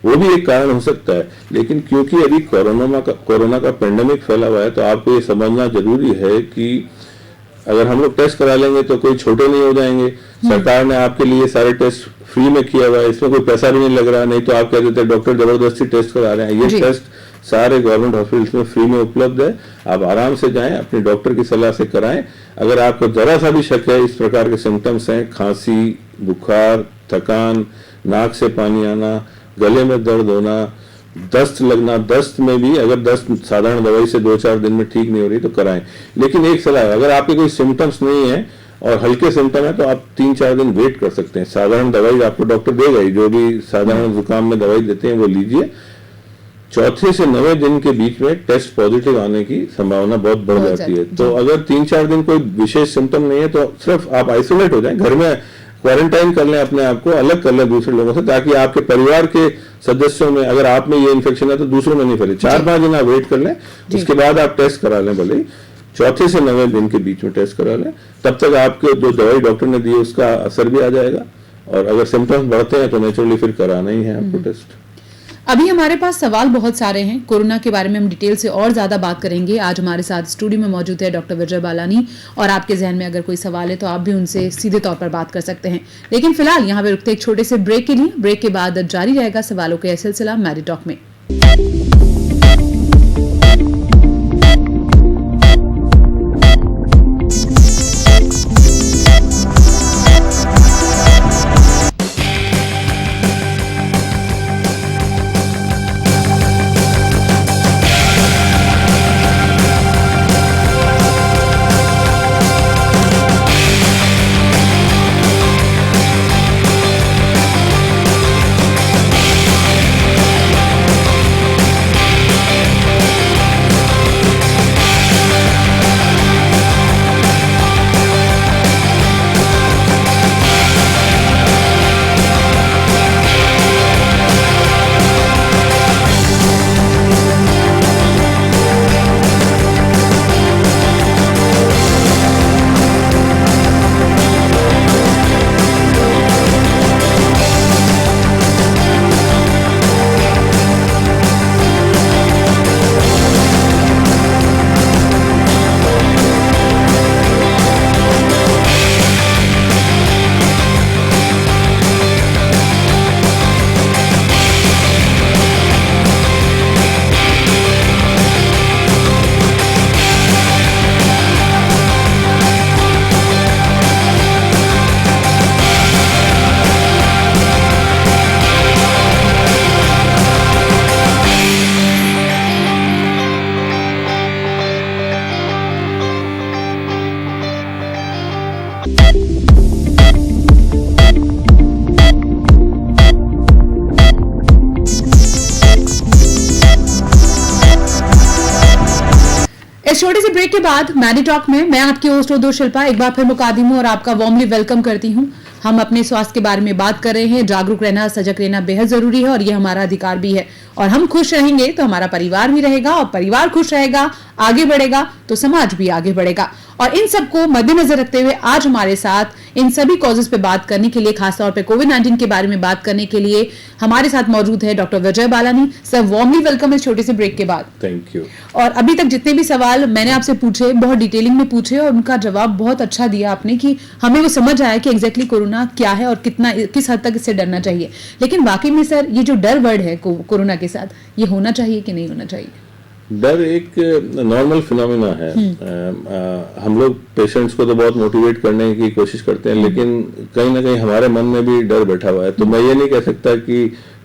वो भी एक कारण हो सकता है। लेकिन क्योंकि अभी कोरोना का पेंडेमिक फैला हुआ है, तो आपको ये समझना जरूरी है कि अगर हम लोग टेस्ट करा लेंगे तो कोई छोटे नहीं हो जाएंगे। सरकार ने आपके लिए सारे टेस्ट फ्री में किया हुआ है, इसमें कोई पैसा भी नहीं लग रहा, नहीं तो आप कह देते डॉक्टर जबरदस्ती टेस्ट करा रहे हैं। ये टेस्ट सारे गवर्नमेंट हॉस्पिटल्स में फ्री में उपलब्ध है, आप आराम से जाएं, अपने डॉक्टर की सलाह से कराएं। अगर आपको जरा सा भी शक है, इस प्रकार के सिम्टम्स हैं, खांसी, बुखार, थकान, नाक से पानी आना, गले में दर्द होना, दस्त लगना, दस्त में भी अगर दस्त साधारण दवाई से 2-4 दिन में ठीक नहीं हो रही तो कराएं। लेकिन एक सलाह है, अगर आपके कोई सिम्टम्स नहीं है और हल्के सिम्टम है तो आप 3-4 दिन वेट कर सकते हैं। साधारण दवाई आपको डॉक्टर देगा ही, जो भी साधारण जुकाम में दवाई देते हैं वो लीजिए। चौथे से 9वें दिन के बीच में टेस्ट पॉजिटिव आने की संभावना बहुत बढ़ जाती है। तो अगर 3-4 दिन कोई विशेष सिम्टम नहीं है तो सिर्फ आप आइसोलेट हो जाएं, घर में क्वारंटाइन कर लें, अपने आप को अलग कर लें दूसरे लोगों से, ताकि आपके परिवार के सदस्यों में अगर आप में ये इन्फेक्शन है तो दूसरों में नहीं फैले। 4-5 दिन आप वेट कर लें, उसके बाद आप टेस्ट करा लें, भले ही चौथे से 9वें दिन के बीच में टेस्ट करा लें। तब तक आपके जो दवाई डॉक्टर ने दी है उसका असर भी आ जाएगा, और अगर सिम्टम्स बढ़ते हैं तो नेचुरली फिर कराना ही है आपको टेस्ट। अभी हमारे पास सवाल बहुत सारे हैं, कोरोना के बारे में हम डिटेल से और ज्यादा बात करेंगे। आज हमारे साथ स्टूडियो में मौजूद है डॉक्टर विजय बालानी, और आपके जहन में अगर कोई सवाल है तो आप भी उनसे सीधे तौर पर बात कर सकते हैं। लेकिन फिलहाल यहाँ पे रुकते एक छोटे से ब्रेक के लिए। ब्रेक के बाद जारी रहेगा सवालों का सिलसिला मैरी टॉक में। इस छोटे से ब्रेक के बाद मैडी टॉक में मैं आपकी होस्ट दो शिल्पा एक बार फिर मुकादिम हूं और आपका वार्मली वेलकम करती हूं। हम अपने स्वास्थ्य के बारे में बात कर रहे हैं। जागरूक रहना, सजग रहना बेहद जरूरी है और ये हमारा अधिकार भी है। और हम खुश रहेंगे तो हमारा परिवार भी रहेगा, और परिवार खुश रहेगा, आगे बढ़ेगा तो समाज भी आगे बढ़ेगा। और इन सबको मद्देनजर रखते हुए आज हमारे साथ इन सभी कॉजेस पे बात करने के लिए, खासतौर पे कोविड-19 के बारे में बात करने के लिए हमारे साथ मौजूद है डॉक्टर विजय बालानी सर। वार्मली वेलकम इस छोटे से ब्रेक के बाद। Thank you. और अभी तक जितने भी सवाल मैंने आपसे पूछे बहुत डिटेलिंग में पूछे और उनका जवाब बहुत अच्छा दिया आपने कि हमें वो समझ आया कि एग्जैक्टली कोरोना क्या है और किस हद तक इससे डरना चाहिए। लेकिन वाकई में सर ये जो डर वर्ड है कोरोना के साथ, ये होना चाहिए कि नहीं होना चाहिए? डर एक नॉर्मल फिनोमिना है। हम लोग पेशेंट्स को तो बहुत मोटिवेट करने की कोशिश करते हैं, लेकिन कहीं ना कहीं हमारे मन में भी डर बैठा हुआ है। तो मैं ये नहीं कह सकता कि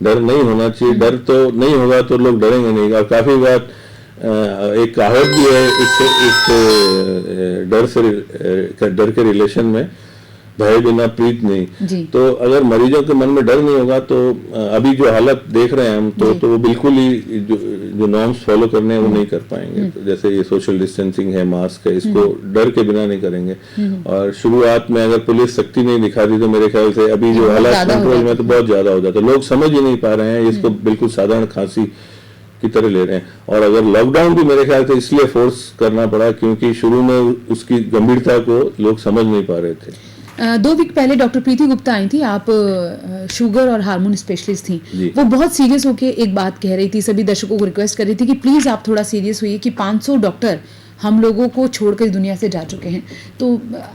डर नहीं होना चाहिए। डर तो नहीं होगा तो लोग डरेंगे नहीं। और काफी बार एक कहावत भी है इस डर के रिलेशन में, भय बिना प्रीत नहीं। तो अगर मरीजों के मन में डर नहीं होगा तो अभी जो हालत देख रहे हैं हम तो वो बिल्कुल ही जो नॉर्म्स फॉलो करने हैं वो नहीं कर पाएंगे। तो जैसे ये सोशल डिस्टेंसिंग है, मास्क है, इसको डर के बिना नहीं करेंगे। और शुरुआत में अगर पुलिस सख्ती नहीं दिखाती तो मेरे ख्याल से अभी जो हालात कंट्रोल में तो बहुत ज्यादा हो जाता। लोग समझ ही नहीं पा रहे हैं, इसको बिल्कुल साधारण खांसी की तरह ले रहे हैं। और अगर लॉकडाउन भी मेरे ख्याल से इसलिए फोर्स करना पड़ा क्योंकि शुरू में उसकी गंभीरता को लोग समझ नहीं पा रहे थे। 2 वीक पहले डॉक्टर प्रीति गुप्ता आई थी, आप शुगर और हार्मोन स्पेशलिस्ट थी। वो बहुत सीरियस होके एक बात कह रही थी, सभी दर्शकों को रिक्वेस्ट कर रही थी कि प्लीज आप थोड़ा सीरियस होइए कि 500 डॉक्टर हम लोगों को छोड़कर इस दुनिया से जा चुके हैं। तो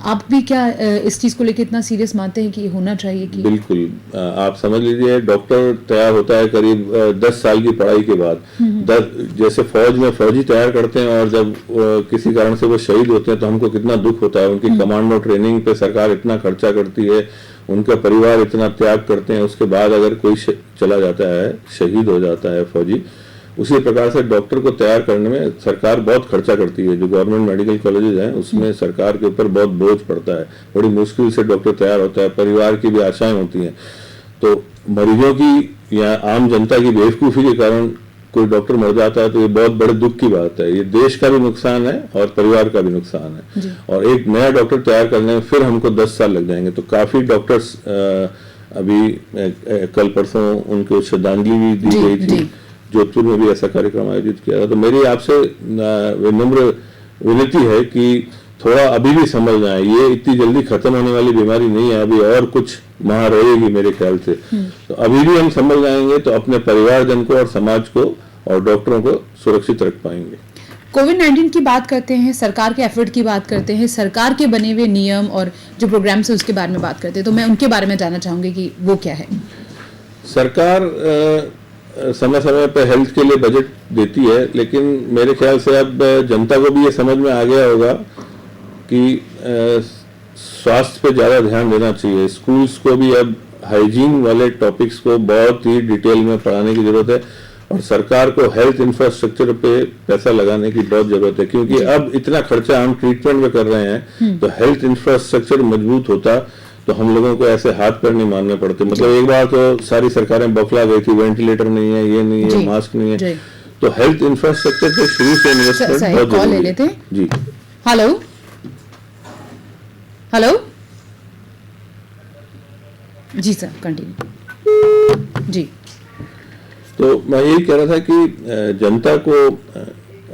आप भी क्या इस चीज को लेकर इतना सीरियस मानते हैं कि ये होना चाहिए? कि बिल्कुल आप समझ लीजिए, डॉक्टर तैयार होता है करीब 10 साल की पढ़ाई के बाद। जैसे फौज में फौजी तैयार करते हैं और जब किसी कारण से वो शहीद होते हैं तो हमको कितना दुख होता है। उनकी कमांडो ट्रेनिंग पे सरकार इतना खर्चा करती है, उनका परिवार इतना त्याग करते हैं, उसके बाद अगर कोई चला जाता है, शहीद हो जाता है फौजी, उसी प्रकार से डॉक्टर को तैयार करने में सरकार बहुत खर्चा करती है। जो गवर्नमेंट मेडिकल कॉलेजेस हैं उसमें सरकार के ऊपर बहुत बोझ पड़ता है। बड़ी मुश्किल से डॉक्टर तैयार होता है, परिवार की भी आशाएं होती हैं। तो मरीजों की या आम जनता की बेवकूफ़ी के कारण कोई डॉक्टर मर जाता है तो ये बहुत बड़े दुख की बात है। ये देश का भी नुकसान है और परिवार का भी नुकसान है। और एक नया डॉक्टर तैयार करने में फिर हमको 10 साल लग जाएंगे। तो काफ़ी डॉक्टर्स अभी कल परसों उनको श्रद्धांजलि भी दी गई थी। जोधपुर में भी ऐसा कार्यक्रम आयोजित किया था। तो मेरी आपसे विनम्र विनती है कि थोड़ा अभी भी समझ जाए, ये इतनी जल्दी खत्म होने वाली बीमारी नहीं है। अभी और कुछ माह रहेगी मेरे ख्याल से। तो अभी भी हम समझ जाएंगे तो अपने परिवारजन को और समाज को और डॉक्टरों को सुरक्षित रख पाएंगे। कोविड-19 की बात करते हैं, सरकार के एफर्ट की बात करते हैं, सरकार के बने हुए नियम और जो प्रोग्राम्स है उसके बारे में बात करते हैं, तो मैं उनके बारे में जानना चाहूंगी कि वो क्या है। सरकार समय समय पर हेल्थ के लिए बजट देती है, लेकिन मेरे ख्याल से अब जनता को भी ये समझ में आ गया होगा कि स्वास्थ्य पे ज़्यादा ध्यान देना चाहिए। स्कूल्स को भी अब हाइजीन वाले टॉपिक्स को बहुत ही डिटेल में पढ़ाने की जरूरत है और सरकार को हेल्थ इंफ्रास्ट्रक्चर पे पैसा लगाने की बहुत जरूरत है, क्योंकि अब इतना खर्चा हम ट्रीटमेंट में कर रहे हैं। तो हेल्थ इंफ्रास्ट्रक्चर मजबूत होता तो हम लोगों को ऐसे हाथ पैर नहीं मारने पड़ते। मतलब एक बार तो सारी सरकारें बौखला गई थी, वेंटिलेटर नहीं है, ये नहीं है, मास्क नहीं है। तो हेल्थ इंफ्रास्ट्रक्चर पे शुरू से इन्वेस्टमेंट बहुत जरूरी है। जी हेलो हेलो जी सर, कंटिन्यू जी। तो मैं यही कह रहा था कि जनता को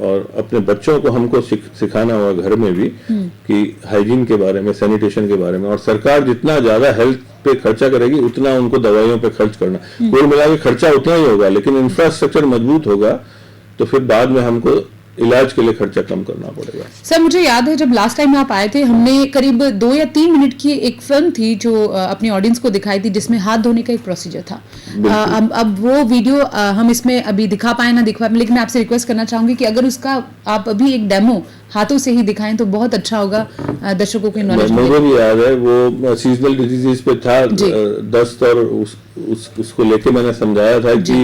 और अपने बच्चों को हमको सिखाना होगा घर में भी कि हाइजीन के बारे में, सैनिटेशन के बारे में। और सरकार जितना ज्यादा हेल्थ पे खर्चा करेगी उतना उनको दवाइयों पे खर्च करना। कुल मिला के खर्चा उतना ही होगा, लेकिन इंफ्रास्ट्रक्चर मजबूत होगा तो फिर बाद में हमको इलाज के लिए खर्चा कम करना पड़ेगा। सर मुझे याद है जब लास्ट टाइम आप आए थे, हमने करीब 2 या 3 मिनट की एक फिल्म थी जो अपनी ऑडियंस को दिखाई थी, जिसमें हाथ धोने का एक प्रोसीजर था। अब वो वीडियो हम इसमें अभी दिखा पाए ना दिखा पाए, लेकिन मैं आपसे रिक्वेस्ट करना चाहूंगी कि अगर उसका आप अभी एक डेमो हाथों से ही दिखाएं तो बहुत अच्छा होगा, दर्शकों को नॉलेज मिले। मुझे भी याद है वो सीजनल डिजीजेस पे था, दस्त, और उसको लेके मैंने समझाया था कि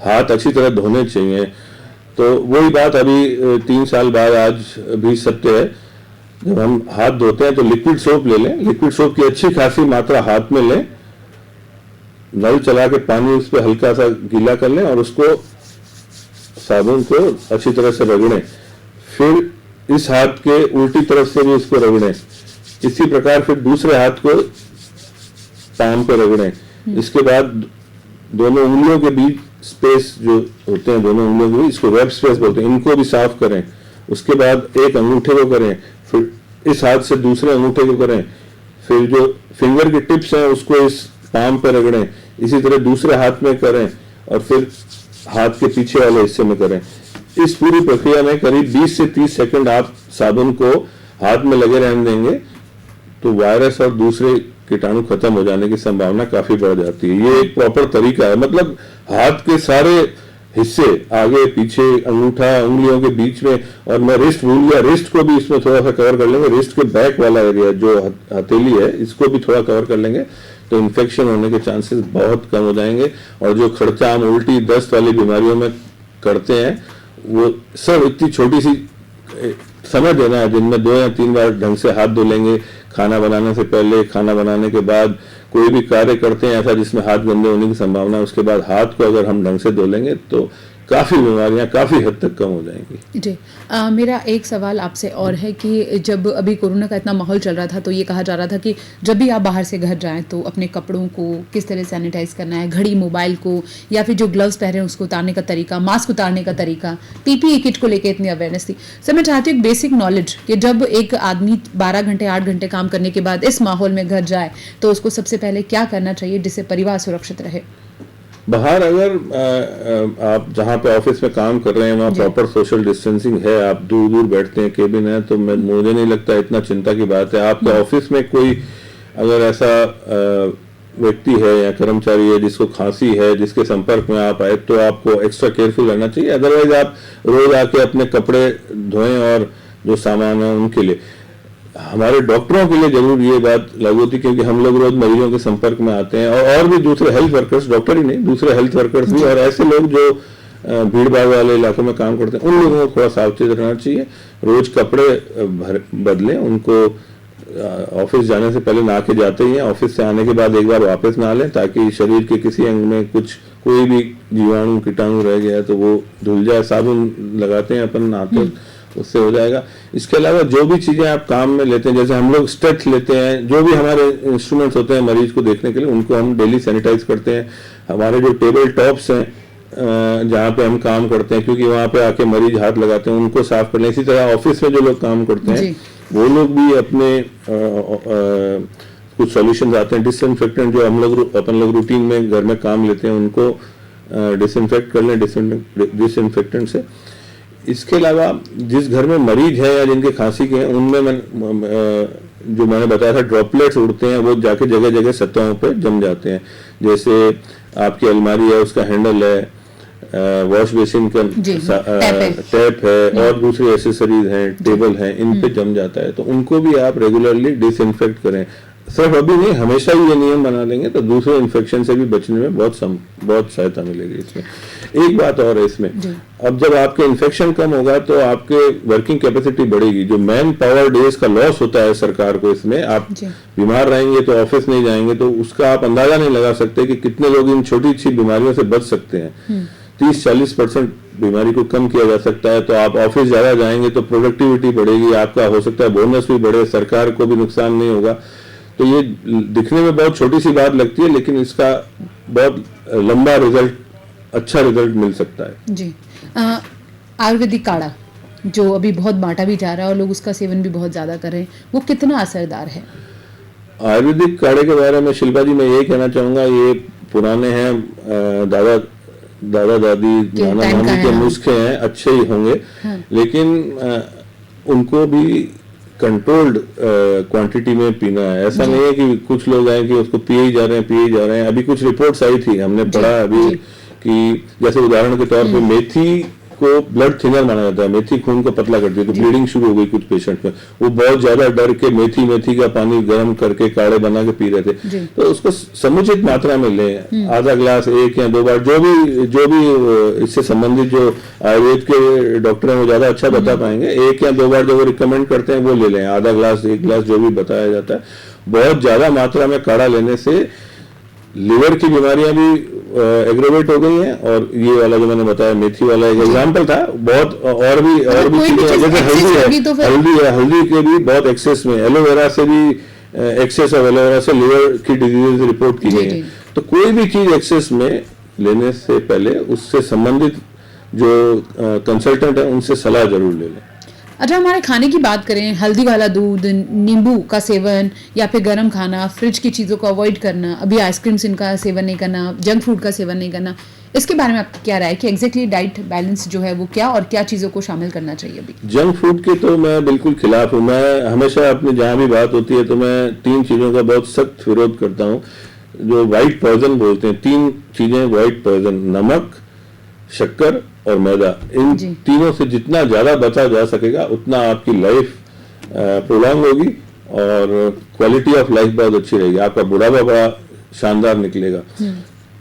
हाथ अच्छी तरह धोने चाहिए। तो वही बात अभी 3 साल बाद आज भी सत्य है। जब हम हाथ धोते हैं तो लिक्विड सोप ले लें, लिक्विड सोप की अच्छी खासी मात्रा हाथ में लें, नल चला के पानी उस पर हल्का सा गीला कर लें और उसको साबुन को अच्छी तरह से रगड़ें। फिर इस हाथ के उल्टी तरफ से भी इसको रगड़ें, इसी प्रकार फिर दूसरे हाथ को पाम पे रगड़ें। इसके बाद दोनों उंगलियों के बीच स्पेस जो होते हैं, दोनों उंगलियों के बीच, इसको वेब स्पेस बोलते हैं, इनको भी साफ करें। उसके बाद एक अंगूठे को करें, फिर इस हाथ से दूसरे अंगूठे को करें, फिर जो फिंगर की टिप्स हैं उसको इस पाम पे रगड़ें, इसी तरह दूसरे हाथ में करें और फिर हाथ के पीछे वाले हिस्से में करें। इस पूरी प्रक्रिया में करीब 20 से 30 सेकंड आप साबुन को हाथ में लगे रहने देंगे तो वायरस और दूसरे कीटाणु खत्म हो जाने की संभावना काफी बढ़ जाती है। ये एक प्रॉपर तरीका है, मतलब हाथ के सारे हिस्से, आगे पीछे, अंगूठा, उंगलियों के बीच में, और मैं रिस्ट भूल गया, रिस्ट को भी इसमें थोड़ा सा कवर कर लेंगे। रिस्ट के बैक वाला एरिया जो हथेली है इसको भी थोड़ा कवर कर लेंगे तो इन्फेक्शन होने के चांसेस बहुत कम हो जाएंगे। और जो खड़चाम, उल्टी, दस्त वाली बीमारियों में करते हैं वो सब इतनी छोटी सी समय देना है, जिनमें 2 या 3 बार ढंग से हाथ धो लेंगे, खाना बनाने से पहले, खाना बनाने के बाद, कोई भी कार्य करते हैं ऐसा जिसमें हाथ गंदे होने की संभावना है, उसके बाद हाथ को अगर हम ढंग से धो लेंगे तो काफी बीमारियां काफी हद तक कम हो जाएंगी। जी, मेरा एक सवाल आपसे और है कि जब अभी कोरोना का इतना माहौल चल रहा था तो ये कहा जा रहा था कि जब भी आप बाहर से घर जाएं तो अपने कपड़ों को किस तरह सैनिटाइज करना है, घड़ी, मोबाइल को, या फिर जो ग्लव्स पहने उसको उतारने का तरीका, मास्क उतारने का तरीका, पीपीई किट को लेकर इतनी अवेयरनेस थी। सर, मैं चाहती हूँ एक बेसिक नॉलेज कि जब एक आदमी 12 घंटे 8 घंटे काम करने के बाद इस माहौल में घर जाए तो उसको सबसे पहले क्या करना चाहिए जिससे परिवार सुरक्षित रहे? बाहर अगर आप जहाँ पे ऑफिस में काम कर रहे हैं वहाँ प्रॉपर सोशल डिस्टेंसिंग है, आप दूर दूर बैठते हैं, केबिन है, तो मुझे नहीं लगता इतना चिंता की बात है। आपके ऑफिस में कोई अगर ऐसा व्यक्ति है या कर्मचारी है जिसको खांसी है, जिसके संपर्क में आप आए, तो आपको एक्स्ट्रा केयरफुल रहना चाहिए। अदरवाइज आप रोज आके अपने कपड़े धोएं और जो सामान है उनके लिए। हमारे डॉक्टरों के लिए जरूर ये बात लागू होती है क्योंकि हम लोग रोज मरीजों के संपर्क में आते हैं, और भी दूसरे हेल्थ वर्कर्स, डॉक्टर ही नहीं, दूसरे हेल्थ वर्कर्स भी, और ऐसे लोग जो भीड़ भाड़ वाले इलाकों में काम करते हैं उन लोगों को थोड़ा सावचेत रहना चाहिए। रोज कपड़े बदलें, उनको ऑफिस जाने से पहले नहा के जाते ही हैं, ऑफिस से आने के बाद एक बार वापस नहा लें ताकि शरीर के किसी अंग में कोई भी जीवाणु कीटाणु रह गया है तो वो धुल जाए। साबुन लगाते हैं अपन नहाते, उससे हो जाएगा। इसके अलावा जो भी चीजें आप काम में लेते हैं, जैसे हम लोग स्टेथ लेते हैं, जो भी हमारे इंस्ट्रूमेंट्स होते हैं मरीज को देखने के लिए, उनको हम डेली सैनिटाइज करते हैं। हमारे जो टेबल टॉप्स हैं जहाँ पे हम काम करते हैं, क्योंकि वहाँ पे आके मरीज हाथ लगाते हैं, उनको साफ कर लें। इसी तरह ऑफिस में जो लोग काम करते हैं वो लोग भी अपने कुछ सॉल्यूशंस आते हैं डिसइंफेक्टेंट, जो अपन लोग रूटीन में घर में काम लेते हैं, उनको डिसइंफेक्ट कर लें डिसइंफेक्टेंट से। इसके अलावा जिस घर में मरीज है या जिनके खांसी के हैं उनमें जो मैंने बताया था ड्रॉपलेट्स उड़ते हैं, वो जाके जगह जगह सतहों पे जम जाते हैं। जैसे आपकी अलमारी है, उसका हैंडल है, वॉश बेसिन का टैप है और दूसरी एसेसरीज हैं, टेबल है, इन पे जम जाता है, तो उनको भी आप रेगुलरली डिसइंफेक्ट करें। सिर्फ अभी नहीं, हमेशा ही ये नियम बना लेंगे तो दूसरे इन्फेक्शन से भी बचने में बहुत सहायता मिलेगी। इसमें एक बात और है, इसमें अब जब आपके इन्फेक्शन कम होगा तो आपके वर्किंग कैपेसिटी बढ़ेगी। जो मैन पावर डेज का लॉस होता है सरकार को, इसमें आप बीमार रहेंगे तो ऑफिस नहीं जाएंगे तो उसका आप अंदाजा नहीं लगा सकते कि कितने लोग इन छोटी सी बीमारियों से बच सकते हैं। 30-40% बीमारी को कम किया जा सकता है। तो आप ऑफिस ज्यादा जाएंगे तो प्रोडक्टिविटी बढ़ेगी, आपका हो सकता है बोनस भी बढ़े, सरकार को भी नुकसान नहीं होगा। तो ये दिखने में बहुत छोटी सी बात लगती है लेकिन इसका बहुत लंबा रिजल्ट, अच्छा रिजल्ट मिल सकता है। जी, आयुर्वेदिक काढ़ा जो अभी बहुत बांटा भी जा रहा है और लोग उसका सेवन भी बहुत ज्यादा कर रहे हैं, वो कितना असरदार है? आयुर्वेदिक काढ़े के बारे में शिल्पा जी मैं ये कहना चाहूंगा, ये पुराने हैं, दादा दादी नाना नानी के नुस्खे हैं, अच्छे ही होंगे। लेकिन उनको भी कंट्रोल्ड क्वांटिटी में पीना है। ऐसा नहीं है कि कुछ लोग आए कि उसको पिए ही जा रहे हैं। अभी कुछ रिपोर्ट्स आई थी, हमने पढ़ा अभी कि जैसे उदाहरण के तौर पे मेथी को ब्लड थिनर माना जाता है, मेथी खून को पतला करती है, तो ब्लीडिंग शुरू हो गई कुछ पेशेंट में। वो बहुत ज्यादा डर के मेथी का पानी गर्म करके काढ़े बना के पी रहे थे। तो उसको समुचित मात्रा में लें, आधा ग्लास 1 या 2 बार, जो भी इससे संबंधित जो आयुर्वेद के डॉक्टर हैं वो ज्यादा अच्छा बता पाएंगे। 1 या 2 बार जो वो रिकमेंड करते हैं वो ले लें, आधा ग्लास 1 ग्लास जो भी बताया जाता है। बहुत ज्यादा मात्रा में काढ़ा लेने से लिवर की बीमारियां भी एग्रोवेट हो गई हैं। और ये वाला जो मैंने बताया मेथी वाला एक एग्जाम्पल था, बहुत और भी चीजें हैं, जैसे हल्दी है, हल्दी के भी बहुत एक्सेस में, एलोवेरा से भी एक्सेस ऑफ एलोवेरा से लिवर की डिजीज रिपोर्ट की गई है। तो कोई भी चीज एक्सेस में लेने से पहले उससे संबंधित जो कंसल्टेंट है उनसे सलाह जरूर ले लें। अच्छा, हमारे खाने की बात करें, हल्दी वाला दूध, नींबू का सेवन या फिर गर्म खाना, फ्रिज की चीज़ों को अवॉइड करना, अभी आइसक्रीम्स इनका सेवन नहीं करना, जंक फूड का सेवन नहीं करना, इसके बारे में आपकी क्या राय है कि एग्जैक्टली डाइट बैलेंस जो है वो क्या और क्या चीज़ों को शामिल करना चाहिए अभी? जंक फूड के तो मैं बिल्कुल खिलाफ हूँ। मैं हमेशा अपनी जहाँ भी बात होती है तो मैं 3 चीज़ों का बहुत सख्त विरोध करता हूँ, जो व्हाइट पॉइजन बोलते हैं। 3 चीज़ें व्हाइट पॉइजन, नमक, शक्कर और मैदा। इन तीनों से जितना ज्यादा बचा जा सकेगा उतना आपकी लाइफ प्रोलॉन्ग होगी और क्वालिटी ऑफ लाइफ बहुत अच्छी रहेगी। आपका बुढ़ापा बड़ा शानदार निकलेगा।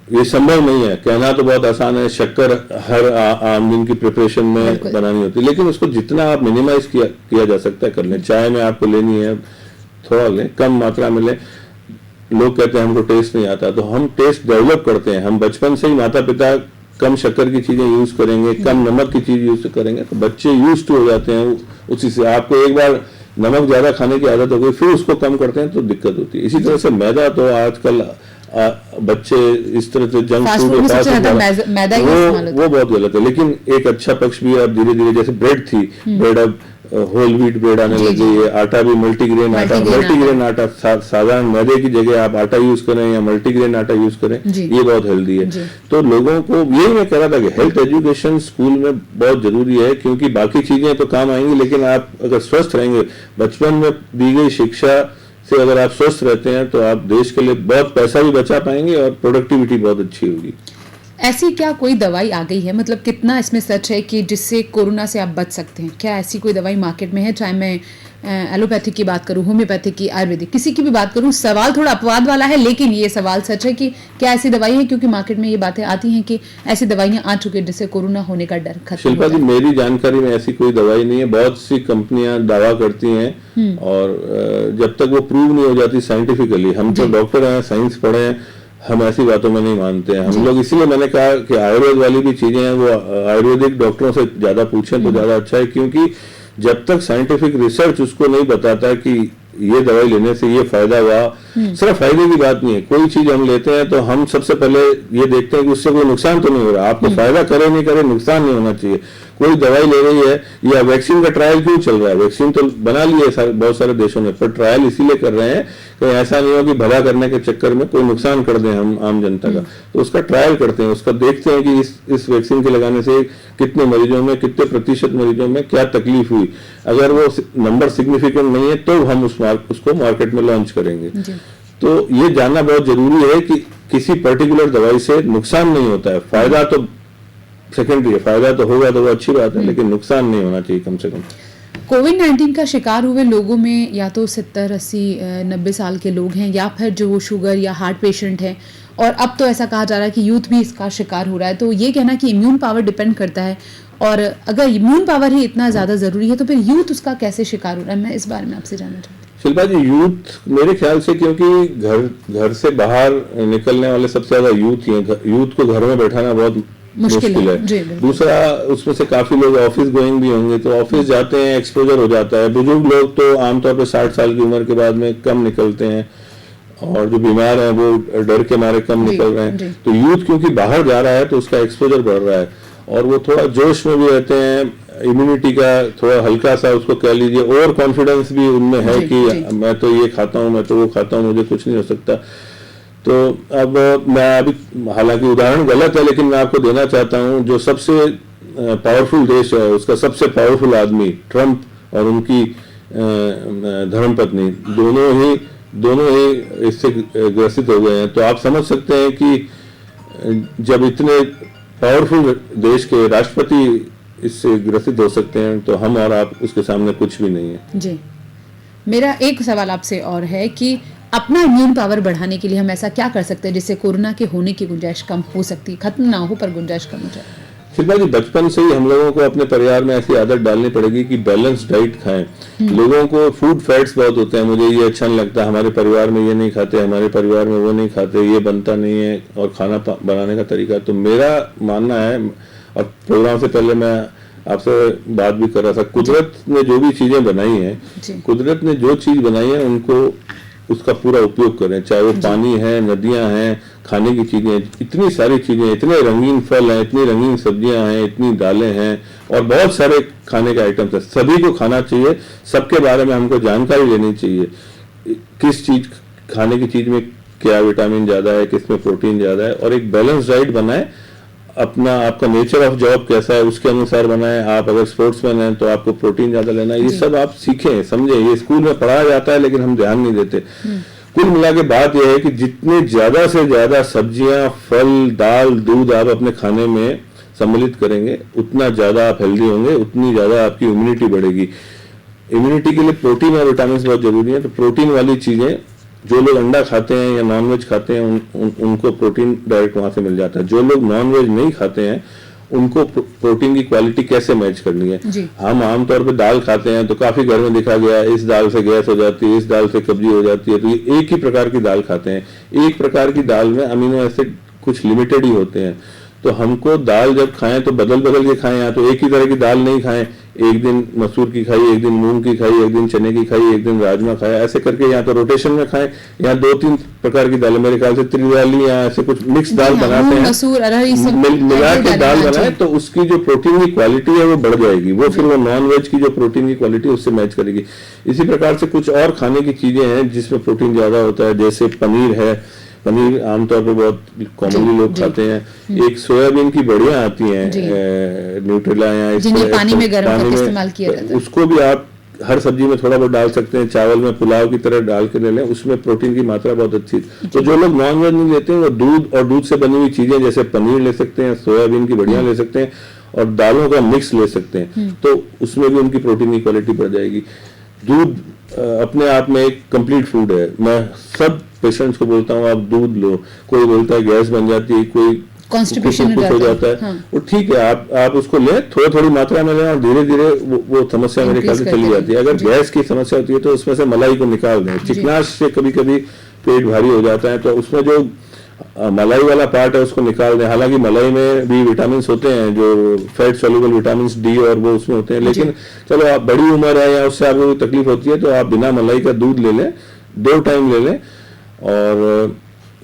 ये संभव नहीं है, कहना तो बहुत आसान है, शक्कर हर आम दिन की प्रिपरेशन में बनानी होती है, लेकिन उसको जितना आप मिनिमाइज किया जा सकता है कर लें। चाय में आपको लेनी है थोड़ा लें, कम मात्रा में लें। लोग कहते हैं हमको टेस्ट नहीं आता, तो हम टेस्ट डेवलप करते हैं। हम बचपन से ही माता पिता कम शक्कर की चीजें यूज करेंगे, कम नमक की चीज यूज करेंगे, तो बच्चे यूज टू हो जाते हैं उसी से। आपको एक बार नमक ज्यादा खाने की आदत हो गई, फिर उसको कम करते हैं तो दिक्कत होती है। इसी तरह से मैदा तो आजकल बच्चे इस तरह से जंक फूड वो बहुत गलत है। लेकिन एक अच्छा पक्ष भी है, अब धीरे धीरे जैसे ब्रेड थी, ब्रेड अब होल व्हीट ब्रेड आने लग गई है, आटा भी मल्टीग्रेन आटा, साधारण मैदे की जगह आप आटा यूज करें या मल्टीग्रेन आटा यूज करें, ये बहुत हेल्दी है। तो लोगों को यही मैं कह रहा था कि हेल्थ एजुकेशन स्कूल में बहुत जरूरी है, क्योंकि बाकी चीजें तो काम आएंगी, लेकिन आप अगर स्वस्थ रहेंगे, बचपन में दी गई शिक्षा से अगर आप स्वस्थ रहते हैं तो आप देश के लिए बहुत पैसा भी बचा पाएंगे और प्रोडक्टिविटी बहुत अच्छी होगी। ऐसी क्या कोई दवाई आ गई है, मतलब कितना इसमें सच है कि जिससे कोरोना से आप बच सकते हैं? क्या ऐसी कोई दवाई मार्केट में है? चाहे मैं एलोपैथिक की बात करूं, होम्योपैथिक की, आयुर्वेदिक, किसी की भी बात करूं, सवाल थोड़ा अपवाद वाला है, लेकिन ये सवाल सच है कि क्या ऐसी दवाई है? क्योंकि मार्केट में ये बातें आती हैं कि ऐसी दवाइयां आ चुकी है जिससे कोरोना होने का डर खत्म। शिल्पा जी, मेरी जानकारी में ऐसी कोई दवाई नहीं है। बहुत सी कंपनियां दावा करती हैं और जब तक वो प्रूव नहीं हो जाती साइंटिफिकली, हम तो डॉक्टर हैं, साइंस पढ़े हैं, हम ऐसी बातों में नहीं मानते हैं हम लोग। इसीलिए मैंने कहा कि आयुर्वेद वाली भी चीजें हैं वो आयुर्वेदिक डॉक्टरों से ज्यादा पूछें तो ज्यादा अच्छा है, क्योंकि जब तक साइंटिफिक रिसर्च उसको नहीं बताता कि ये दवाई लेने से ये फायदा हुआ, सिर्फ फायदे की बात नहीं है। कोई चीज हम लेते हैं तो हम सबसे पहले ये देखते हैं कि उससे कोई नुकसान तो नहीं हो रहा। आपको फायदा करे नहीं करे, नुकसान नहीं होना चाहिए। कोई दवाई ले रही है या वैक्सीन का ट्रायल क्यों चल रहा है? वैक्सीन तो बना ली है बहुत सारे देशों ने, पर ट्रायल इसीलिए कर रहे हैं कि ऐसा नहीं हो कि भला करने के चक्कर में कोई नुकसान कर दें हम आम जनता का। तो उसका ट्रायल करते हैं, उसका देखते हैं कि इस वैक्सीन के लगाने से कितने मरीजों में, कितने प्रतिशत मरीजों में क्या तकलीफ हुई। अगर वो नंबर सिग्निफिकेंट नहीं है तो हम उसको मार्केट में लॉन्च करेंगे। तो ये जानना बहुत जरूरी है कि किसी पर्टिकुलर दवाई से नुकसान नहीं होता है, फायदा तो सेकेंडरी है। फायदा तो होगा तो वो अच्छी बात है, लेकिन नुकसान नहीं होना चाहिए कम से कम। कोविड-19 का शिकार हुए लोगों में या तो 70, 80, 90 साल के लोग हैं, या फिर जो शुगर या हार्ट पेशेंट हैं, और अब तो ऐसा कहा जा रहा है कि यूथ भी इसका शिकार हो रहा है। तो ये कहना कि इम्यून पावर डिपेंड करता है, और अगर इम्यून पावर ही इतना ज्यादा जरूरी है तो फिर यूथ उसका कैसे शिकार हो रहा है? मैं इस बारे में आपसे जानना चाहती हूँ। शिल्पा जी, यूथ मेरे ख्याल से, क्योंकि घर से बाहर निकलने वाले सबसे ज्यादा यूथ ही हैं। यूथ को घर में बैठाना बहुत मुश्किल है। दूसरा, उसमें से काफी लोग ऑफिस गोइंग भी होंगे, तो ऑफिस जाते हैं, एक्सपोजर हो जाता है। बुजुर्ग लोग तो आमतौर पर 60 साल की उम्र के बाद में कम निकलते हैं, और जो बीमार हैं वो डर के मारे कम निकल रहे हैं। तो यूथ क्योंकि बाहर जा रहा है तो उसका एक्सपोजर बढ़ रहा है, और वो थोड़ा जोश में भी रहते हैं। इम्यूनिटी का थोड़ा हल्का सा उसको कह लीजिए, ओवर कॉन्फिडेंस भी उनमें है कि मैं तो ये खाता हूँ, मैं तो वो खाता हूँ, मुझे कुछ नहीं हो सकता। तो अब मैं अभी, हालांकि उदाहरण गलत है, लेकिन मैं आपको देना चाहता हूँ, जो सबसे पावरफुल देश है उसका सबसे पावरफुल आदमी ट्रंप और उनकी धर्मपत्नी दोनों ही इससे ग्रसित हो गए हैं। तो आप समझ सकते हैं कि जब इतने पावरफुल देश के राष्ट्रपति इससे ग्रसित हो सकते हैं, तो हम और आप उसके सामने कुछ भी नहीं है। जी, मेरा एक सवाल आपसे और है कि अपना इम्यून पावर बढ़ाने के लिए हम ऐसा क्या कर सकते हैं जिससे कोरोना के होने की गुंजाइश कम हो सकती है? खत्म ना हो पर गुंजाइश कम हो जाए। शिल्पा जी, बचपन से ही हम लोगों को अपने परिवार में ऐसी आदत डालनी पड़ेगी कि बैलेंस डाइट खाएं। लोगों को फूड फैट्स बहुत होते हैं, मुझे ये अच्छा नहीं लगता, हमारे परिवार में ये नहीं खाते, हमारे परिवार में वो नहीं खाते, ये बनता नहीं है, और खाना बनाने का तरीका। तो मेरा मानना है, और प्रोग्राम से पहले मैं आपसे बात भी कर रहा था, कुदरत ने जो भी चीजें बनाई हैं, कुदरत ने जो चीज बनाई है उनको उसका पूरा उपयोग करें, चाहे वो पानी है, नदियां हैं, खाने की चीजें, इतनी सारी चीजें, इतने रंगीन फल हैं, इतनी रंगीन सब्जियां हैं, इतनी दालें हैं, और बहुत सारे खाने के आइटम्स हैं। सभी को खाना चाहिए, सबके बारे में हमको जानकारी लेनी चाहिए, किस चीज खाने की चीज में क्या विटामिन ज्यादा है, किसमें प्रोटीन ज्यादा है, और एक बैलेंस डाइट बनाए। अपना आपका नेचर ऑफ जॉब कैसा है उसके अनुसार बनाए। आप अगर स्पोर्ट्समैन हैं तो आपको प्रोटीन ज्यादा लेना है, ये सब आप सीखें, समझें। ये स्कूल में पढ़ाया जाता है लेकिन हम ध्यान नहीं देते। कुल मिला के बात यह है कि जितने ज्यादा से ज्यादा सब्जियां, फल, दाल, दूध आप अपने खाने में सम्मिलित करेंगे, उतना ज्यादा आप हेल्दी होंगे, उतनी ज्यादा आपकी इम्यूनिटी बढ़ेगी। इम्यूनिटी के लिए प्रोटीन और विटामिन बहुत जरूरी है। तो प्रोटीन वाली चीजें, जो लोग अंडा खाते हैं या नॉनवेज खाते हैं उनको प्रोटीन डायरेक्ट वहां से मिल जाता है। जो लोग नॉनवेज नहीं खाते हैं उनको प्रोटीन की क्वालिटी कैसे मैच करनी है। हम आमतौर पे दाल खाते हैं तो काफी घर में देखा गया है, इस दाल से गैस हो जाती है, इस दाल से कब्जी हो जाती है। तो ये एक ही प्रकार की दाल खाते हैं। एक प्रकार की दाल में अमीनो एसिड कुछ लिमिटेड ही होते हैं। तो हमको दाल जब खाएं तो बदल बदल के खाएं, या तो एक ही तरह की दाल नहीं खाएं, एक दिन मसूर की खाई, एक दिन मूंग की खाई, एक दिन चने की खाई, एक दिन राजमा खाया, ऐसे करके या तो रोटेशन में खाएं, या 2-3 प्रकार की दालें, मेरे ख्याल से त्रिवाली या ऐसे कुछ मिक्स दाल बनाते हैं, मिला के दाल बनाए, तो उसकी जो प्रोटीन की क्वालिटी है वो बढ़ जाएगी। वो फिर वो नॉन वेज की जो प्रोटीन की क्वालिटी उससे मैच करेगी। इसी प्रकार से कुछ और खाने की चीजें हैं जिसमें प्रोटीन ज्यादा होता है, जैसे पनीर है। पनीर आमतौर पर बहुत कॉमनली लोग खाते हैं। एक सोयाबीन की बड़ियां आती हैं, न्यूट्रेला या जिन्हें पानी में गर्म करके इस्तेमाल किया जाता है, उसको भी आप हर सब्जी में थोड़ा बहुत डाल सकते हैं, चावल में पुलाव की तरह डाल के ले लें, उसमें प्रोटीन की मात्रा बहुत अच्छी है। तो जो लोग नॉन वेज नहीं लेते हैं वो दूध और दूध से बनी हुई चीजें जैसे पनीर ले सकते हैं, सोयाबीन की बड़ियां ले सकते हैं, और दालों का मिक्स ले सकते हैं। तो उसमें भी उनकी प्रोटीन की क्वालिटी बढ़ जाएगी। दूध अपने आप में एक कंप्लीट फूड है। मैं सब पेशेंट्स को बोलता हूँ आप दूध लो। कोई बोलता है गैस बन जाती है, कोई कॉन्स्टिपेशन हो जाता है, वो ठीक है, आप उसको लें, थोड़ी थोड़ी मात्रा में लें, और धीरे धीरे वो समस्या मेरे ख्याल से चली जाती है। अगर गैस की समस्या होती है तो उसमें से मलाई को निकाल दें। चिकनाश से कभी कभी पेट भारी हो जाता है, तो उसमें जो मलाई वाला पार्ट है उसको निकाल दें। हालांकि मलाई में भी विटामिन होते हैं, जो फैट सोल्यूबल विटामिन डी और वो उसमें होते हैं, लेकिन चलो आप बड़ी उम्र है या उससे आपको कोई तकलीफ होती है तो आप बिना मलाई का दूध ले लें, 2 टाइम ले लें। और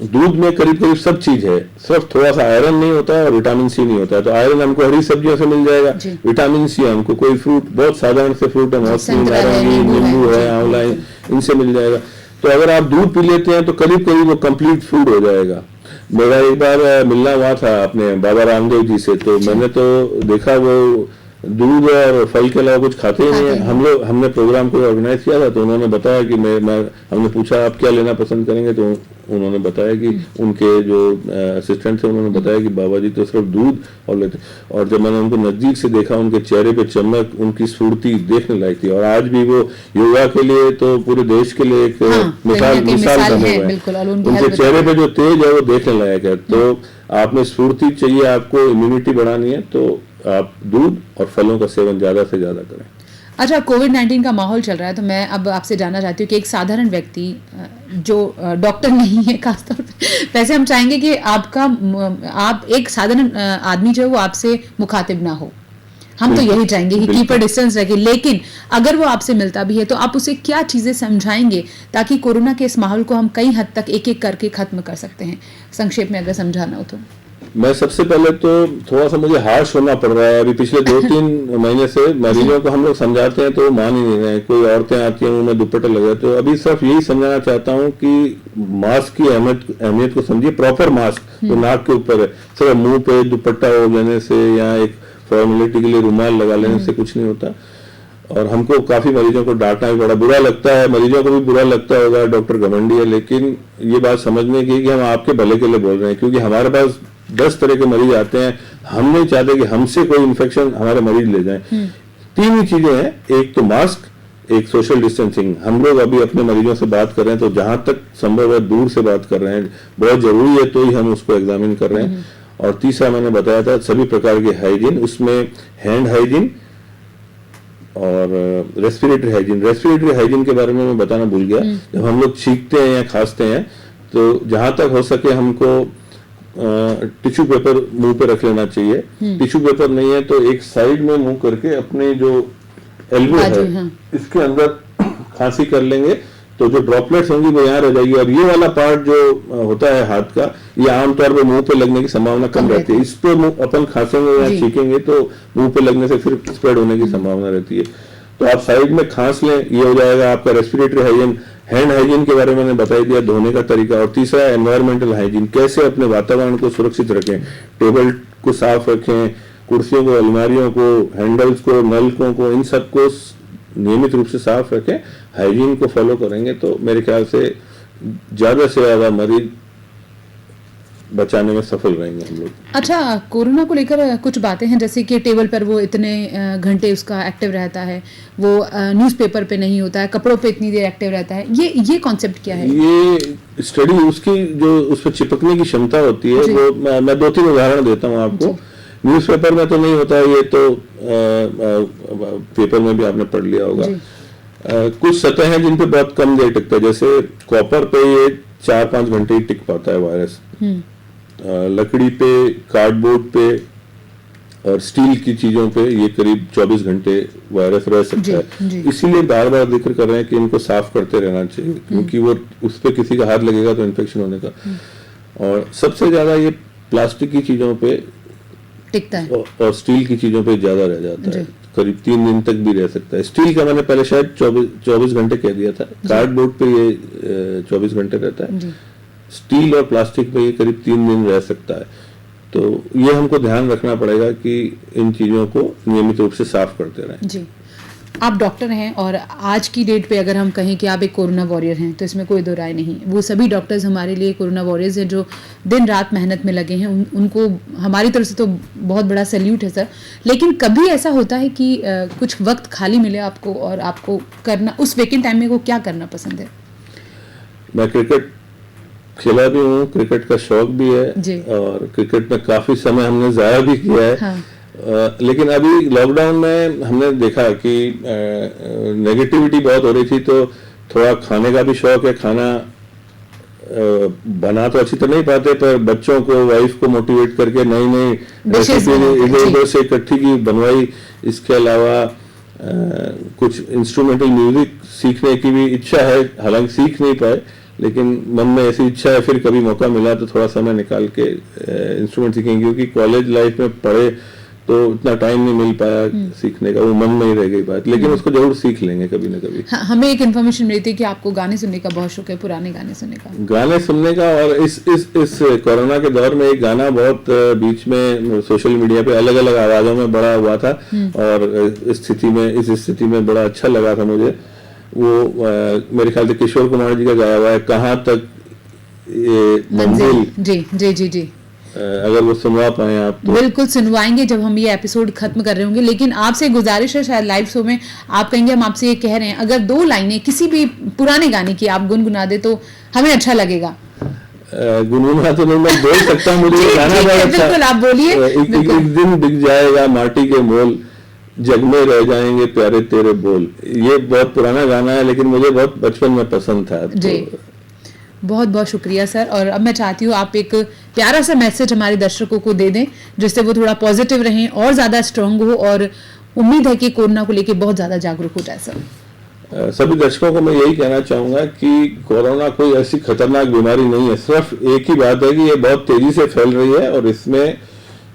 दूध में करीब करीब सब चीज है, सिर्फ थोड़ा सा आयरन नहीं होता है और विटामिन सी नहीं होता है। तो आयरन हमको हरी सब्जियों से मिल जाएगा, विटामिन सी हमको कोई फ्रूट, बहुत साधारण से फ्रूट है, मौसमी, नारंगी, नींबू है, आंवला, इनसे मिल जाएगा। तो अगर आप दूध पी लेते हैं तो करीब करीब वो कंप्लीट फूड हो जाएगा। मेरा एक बार मिलना हुआ था अपने बाबा रामदेव जी से, तो मैंने तो देखा वो दूध और फल के अलावा कुछ खाते ही नहीं है। हमने प्रोग्राम को ऑर्गेनाइज किया था तो उन्होंने बताया कि हमने पूछा आप क्या लेना पसंद करेंगे, तो उन्होंने बताया कि उनके जो असिस्टेंट थे उन्होंने बताया कि बाबा जी तो सिर्फ दूध और लेते। और जब मैंने उनको नजदीक से देखा, उनके चेहरे पे चमक, उनकी स्फूर्ति देखने लायक थी। और आज भी वो योगा के लिए तो पूरे देश के लिए एक मिसाल बने हुए हैं। उनके चेहरे पे जो तेज है वो देखने लायक है। तो आप में स्फूर्ति चाहिए, आपको इम्यूनिटी बढ़ानी है, तो आप दूध और फलों का सेवन ज्यादा से ज्यादा करें। अच्छा, कोविड-19 का माहौल चल रहा है, तो मैं अब आपसे जानना चाहती हूँ कि एक साधारण व्यक्ति जो डॉक्टर नहीं है खासतौर पे, वैसे हम चाहेंगे कि आप एक साधारण आदमी जो है वो आपसे मुखातिब ना हो, हम तो यही चाहेंगे कि कीप अ डिस्टेंस रखें, लेकिन अगर वो आपसे मिलता भी है तो आप उसे क्या चीजें समझाएंगे ताकि कोरोना के इस माहौल को हम कई हद तक एक एक करके खत्म कर सकते हैं? संक्षेप में अगर समझाना हो तो। मैं सबसे पहले तो थोड़ा सा मुझे हार्श होना पड़ रहा है। अभी पिछले 2-3 महीने से मरीजों को हम लोग समझाते हैं तो वो मान ही नहीं रहे। कोई औरतें आती हैं, उन्हें दुपट्टे लगे, तो अभी सिर्फ यही समझाना चाहता हूँ कि मास्क की अहमियत को समझिए। प्रॉपर मास्क जो नाक के ऊपर है, सिर्फ मुंह पे दुपट्टा हो लेने से या एक फॉर्मेलिटी के लिए रुमाल लगा लेने से कुछ नहीं होता। और हमको काफी मरीजों को डांटना भी बड़ा बुरा लगता है, मरीजों को भी बुरा लगता होगा, डॉक्टर घमंडी है, लेकिन ये बात समझने की कि हम आपके भले के लिए बोल रहे हैं, क्योंकि हमारे पास 10 तरह के मरीज आते हैं। हम नहीं चाहते कि हमसे कोई इन्फेक्शन हमारे मरीज ले जाएं। 3 ही चीजें हैं, एक तो मास्क, एक सोशल डिस्टेंसिंग। हम लोग अभी अपने मरीजों से बात कर रहे हैं तो जहां तक संभव है दूर से बात कर रहे हैं, बहुत जरूरी है तो ही हम उसको एग्जामिन कर रहे हैं। और तीसरा मैंने बताया था सभी प्रकार के हाइजीन, उसमें हैंड हाइजीन और रेस्पिरेटरी हाइजीन। रेस्पिरेटरी हाइजीन के बारे में मैं बताना भूल गया। जब हम लोग छींकते हैं या खांसते हैं तो जहां तक हो सके हमको टिश्यू पेपर मुंह पे रख लेना चाहिए। टिश्यू पेपर नहीं है तो एक साइड में मुंह करके अपने जो एल्बो है इसके अंदर खांसी कर लेंगे तो जो ड्रॉपलेट्स होंगी वो यहाँ रह जाएगी। और ये वाला पार्ट जो होता है हाथ का, ये आमतौर पे मुंह पे लगने की संभावना कम रहती है। इस पे अपन खांसेंगे या छींकेंगे तो मुंह पे लगने से फिर स्प्रेड होने की संभावना रहती है। तो आप साइड में खांस लें, ये हो जाएगा आपका रेस्पिरेटरी हाइजीन। हैंड हाइजीन के बारे में मैंने बता दिया, धोने का तरीका। और तीसरा एनवायरमेंटल हाइजीन, कैसे अपने वातावरण को सुरक्षित रखें, टेबल को साफ रखें, कुर्सियों को, अलमारियों को, हैंडल्स को, नलकों को, इन सबको नियमित रूप से साफ रखें। हाइजीन को फॉलो करेंगे तो मेरे ख्याल से ज्यादा से ज्यादा मरीज बचाने में सफल रहेंगे हम लोग। अच्छा, कोरोना को लेकर कुछ बातें हैं, जैसे कि टेबल पर वो इतने घंटे उसका एक्टिव रहता है, वो न्यूज़पेपर पे नहीं होता है, कपड़ों पे इतनी देर एक्टिव रहता है, ये कॉन्सेप्ट क्या है? ये स्टडी उसकी जो उस पर चिपकने की क्षमता होती है वो मैं 2-3 उदाहरण देता हूँ आपको। न्यूज़पेपर में तो नहीं होता है, ये तो पेपर में भी आपने पढ़ लिया होगा। कुछ सतह हैं जिन पे बहुत कम देर टिकता है, जैसे कॉपर पे ये 4-5 घंटे ही टिक पाता है वायरस। लकड़ी पे, कार्डबोर्ड पे और स्टील की चीजों पे ये करीब 24 घंटे वायरस रह सकता है। इसीलिए बार बार जिक्र कर रहे हैं कि इनको साफ करते रहना चाहिए, क्योंकि वो उस पे किसी का हाथ लगेगा तो इन्फेक्शन होने का। और सबसे ज्यादा ये प्लास्टिक की चीजों पे टिकता है और स्टील की चीजों पे ज्यादा रह जाता है, करीब 3 दिन तक भी रह सकता है। स्टील का मैंने पहले शायद 24 घंटे कह दिया था, कार्डबोर्ड पे ये 24 घंटे रहता है। स्टील और प्लास्टिक पे ये करीब 3 दिन रह सकता है। तो ये हमको ध्यान रखना पड़ेगा कि इन चीजों को नियमित रूप से साफ करते रहें। जी, आप डॉक्टर हैं और आज की डेट पे अगर हम कहें कि आप एक कोरोना वॉरियर हैं तो इसमें कोई दो राय नहीं। वो सभी डॉक्टर्स हमारे लिए कोरोना वॉरियर्स हैं जो दिन रात मेहनत में लगे हैं। उनको हमारी तरफ से तो बहुत बड़ा सैल्यूट है सर। लेकिन कभी ऐसा होता है कि कुछ वक्त खाली मिले आपको और आपको करना, उस वेकेंट टाइम में को क्या करना पसंद है? मैं क्रिकेट खेला भी हूँ, क्रिकेट का शौक भी है और क्रिकेट में काफी समय हमने जाया भी किया है। हाँ। लेकिन अभी लॉकडाउन में हमने देखा कि नेगेटिविटी बहुत हो रही थी, तो थोड़ा खाने का भी शौक है। खाना बना तो अच्छी तरह नहीं पाते, पर बच्चों को, वाइफ को मोटिवेट करके नई नई रेसिपी इधर उधर से इकट्ठी की, बनवाई। इसके अलावा कुछ इंस्ट्रूमेंटल म्यूजिक सीखने की भी इच्छा है, हालांकि सीख नहीं पाए, लेकिन मन में ऐसी इच्छा है। फिर कभी मौका मिला तो थोड़ा समय निकाल के इंस्ट्रूमेंट सीखेंगे, क्योंकि कॉलेज लाइफ में पढ़े तो इतना टाइम नहीं मिल पाया सीखने का, वो मन में ही रह गई बात। लेकिन उसको जरूर सीख लेंगे कभी ना कभी। हाँ, हमें एक इन्फॉर्मेशन मिली थी कि आपको गाने सुनने का बहुत शौक है, पुराने गाने सुनने का। गाने सुनने का, और इस कोरोना के दौर में एक गाना बहुत बीच में सोशल मीडिया पे अलग अलग आवाजों में बड़ा हुआ था और इस स्थिति में बड़ा अच्छा लगा था मुझे। वो मेरे ख्याल से किशोर कुमार जी का गाया हुआ है, कहाँ तक ये मंजिल। जी जी जी जी, अगर वो सुनवा पाए आप तो। बिल्कुल सुनवाएंगे जब हम ये एपिसोड खत्म कर रहे होंगे। लेकिन आपसे गुजारिश है, शायद लाइव शो में आप कहेंगे हम आपसे ये कह रहे हैं, अगर 2 लाइनें किसी भी पुराने गाने की आप गुनगुना दे तो हमें अच्छा लगेगा। गुनगुना तो नहीं मैं बोल सकता, मुझे गाना बहुत अच्छा। बिल्कुल आप बोलिए। एक दिन बिक जाएगा माटी के मोल, जग में रह जाएंगे प्यारे तेरे बोल। ये बहुत पुराना गाना है, लेकिन मुझे बहुत बचपन में पसंद था। जी, बहुत बहुत शुक्रिया सर। और अब मैं चाहती हूँ आप एक प्यारा सा मैसेज हमारे दर्शकों को दे दें, जिससे वो थोड़ा पॉजिटिव रहें और ज्यादा स्ट्रांग हो, और उम्मीद है कि कोरोना को लेकर बहुत ज्यादा जागरूक हो जाए सर। सभी दर्शकों को मैं यही कहना चाहूंगा कि कोरोना कोई ऐसी खतरनाक बीमारी नहीं है। सिर्फ एक ही बात है कि ये बहुत तेजी से फैल रही है और इसमें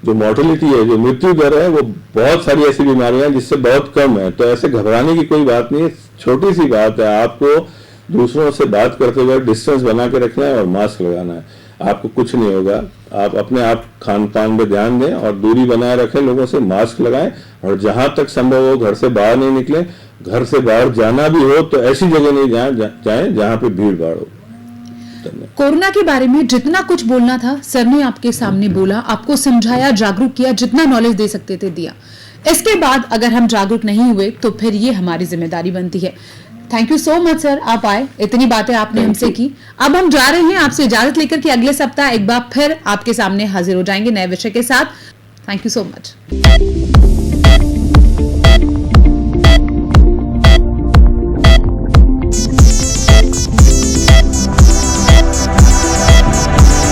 जो मॉर्टेलिटी है, जो मृत्यु दर है, वो बहुत सारी ऐसी बीमारियां हैं जिससे बहुत कम है। तो ऐसे घबराने की कोई बात नहीं है, छोटी सी बात है। आपको दूसरों से बात करते हुए डिस्टेंस बना के रखना है और मास्क लगाना है, आपको कुछ नहीं होगा। आप अपने आप खान पान पे ध्यान दें और दूरी बनाए रखें, लोगों से मास्क लगाएं, और जहां तक संभव हो घर से बाहर नहीं निकलें। घर से बाहर जाना भी हो तो ऐसी जगह नहीं जाएं जहां पे भीड़ भाड़ हो। कोरोना के बारे में जितना कुछ बोलना था सर ने आपके सामने बोला, आपको समझाया, जागरूक किया, जितना नॉलेज दे सकते थे दिया। इसके बाद अगर हम जागरूक नहीं हुए तो फिर ये हमारी जिम्मेदारी बनती है। Thank you so much sir, आप आए, इतनी बातें आपने हमसे की। अब हम जा रहे हैं आपसे इजाजत लेकर कि अगले सप्ताह एक बार फिर आपके सामने हाजिर हो जाएंगे नए विषय के साथ। Thank you so much.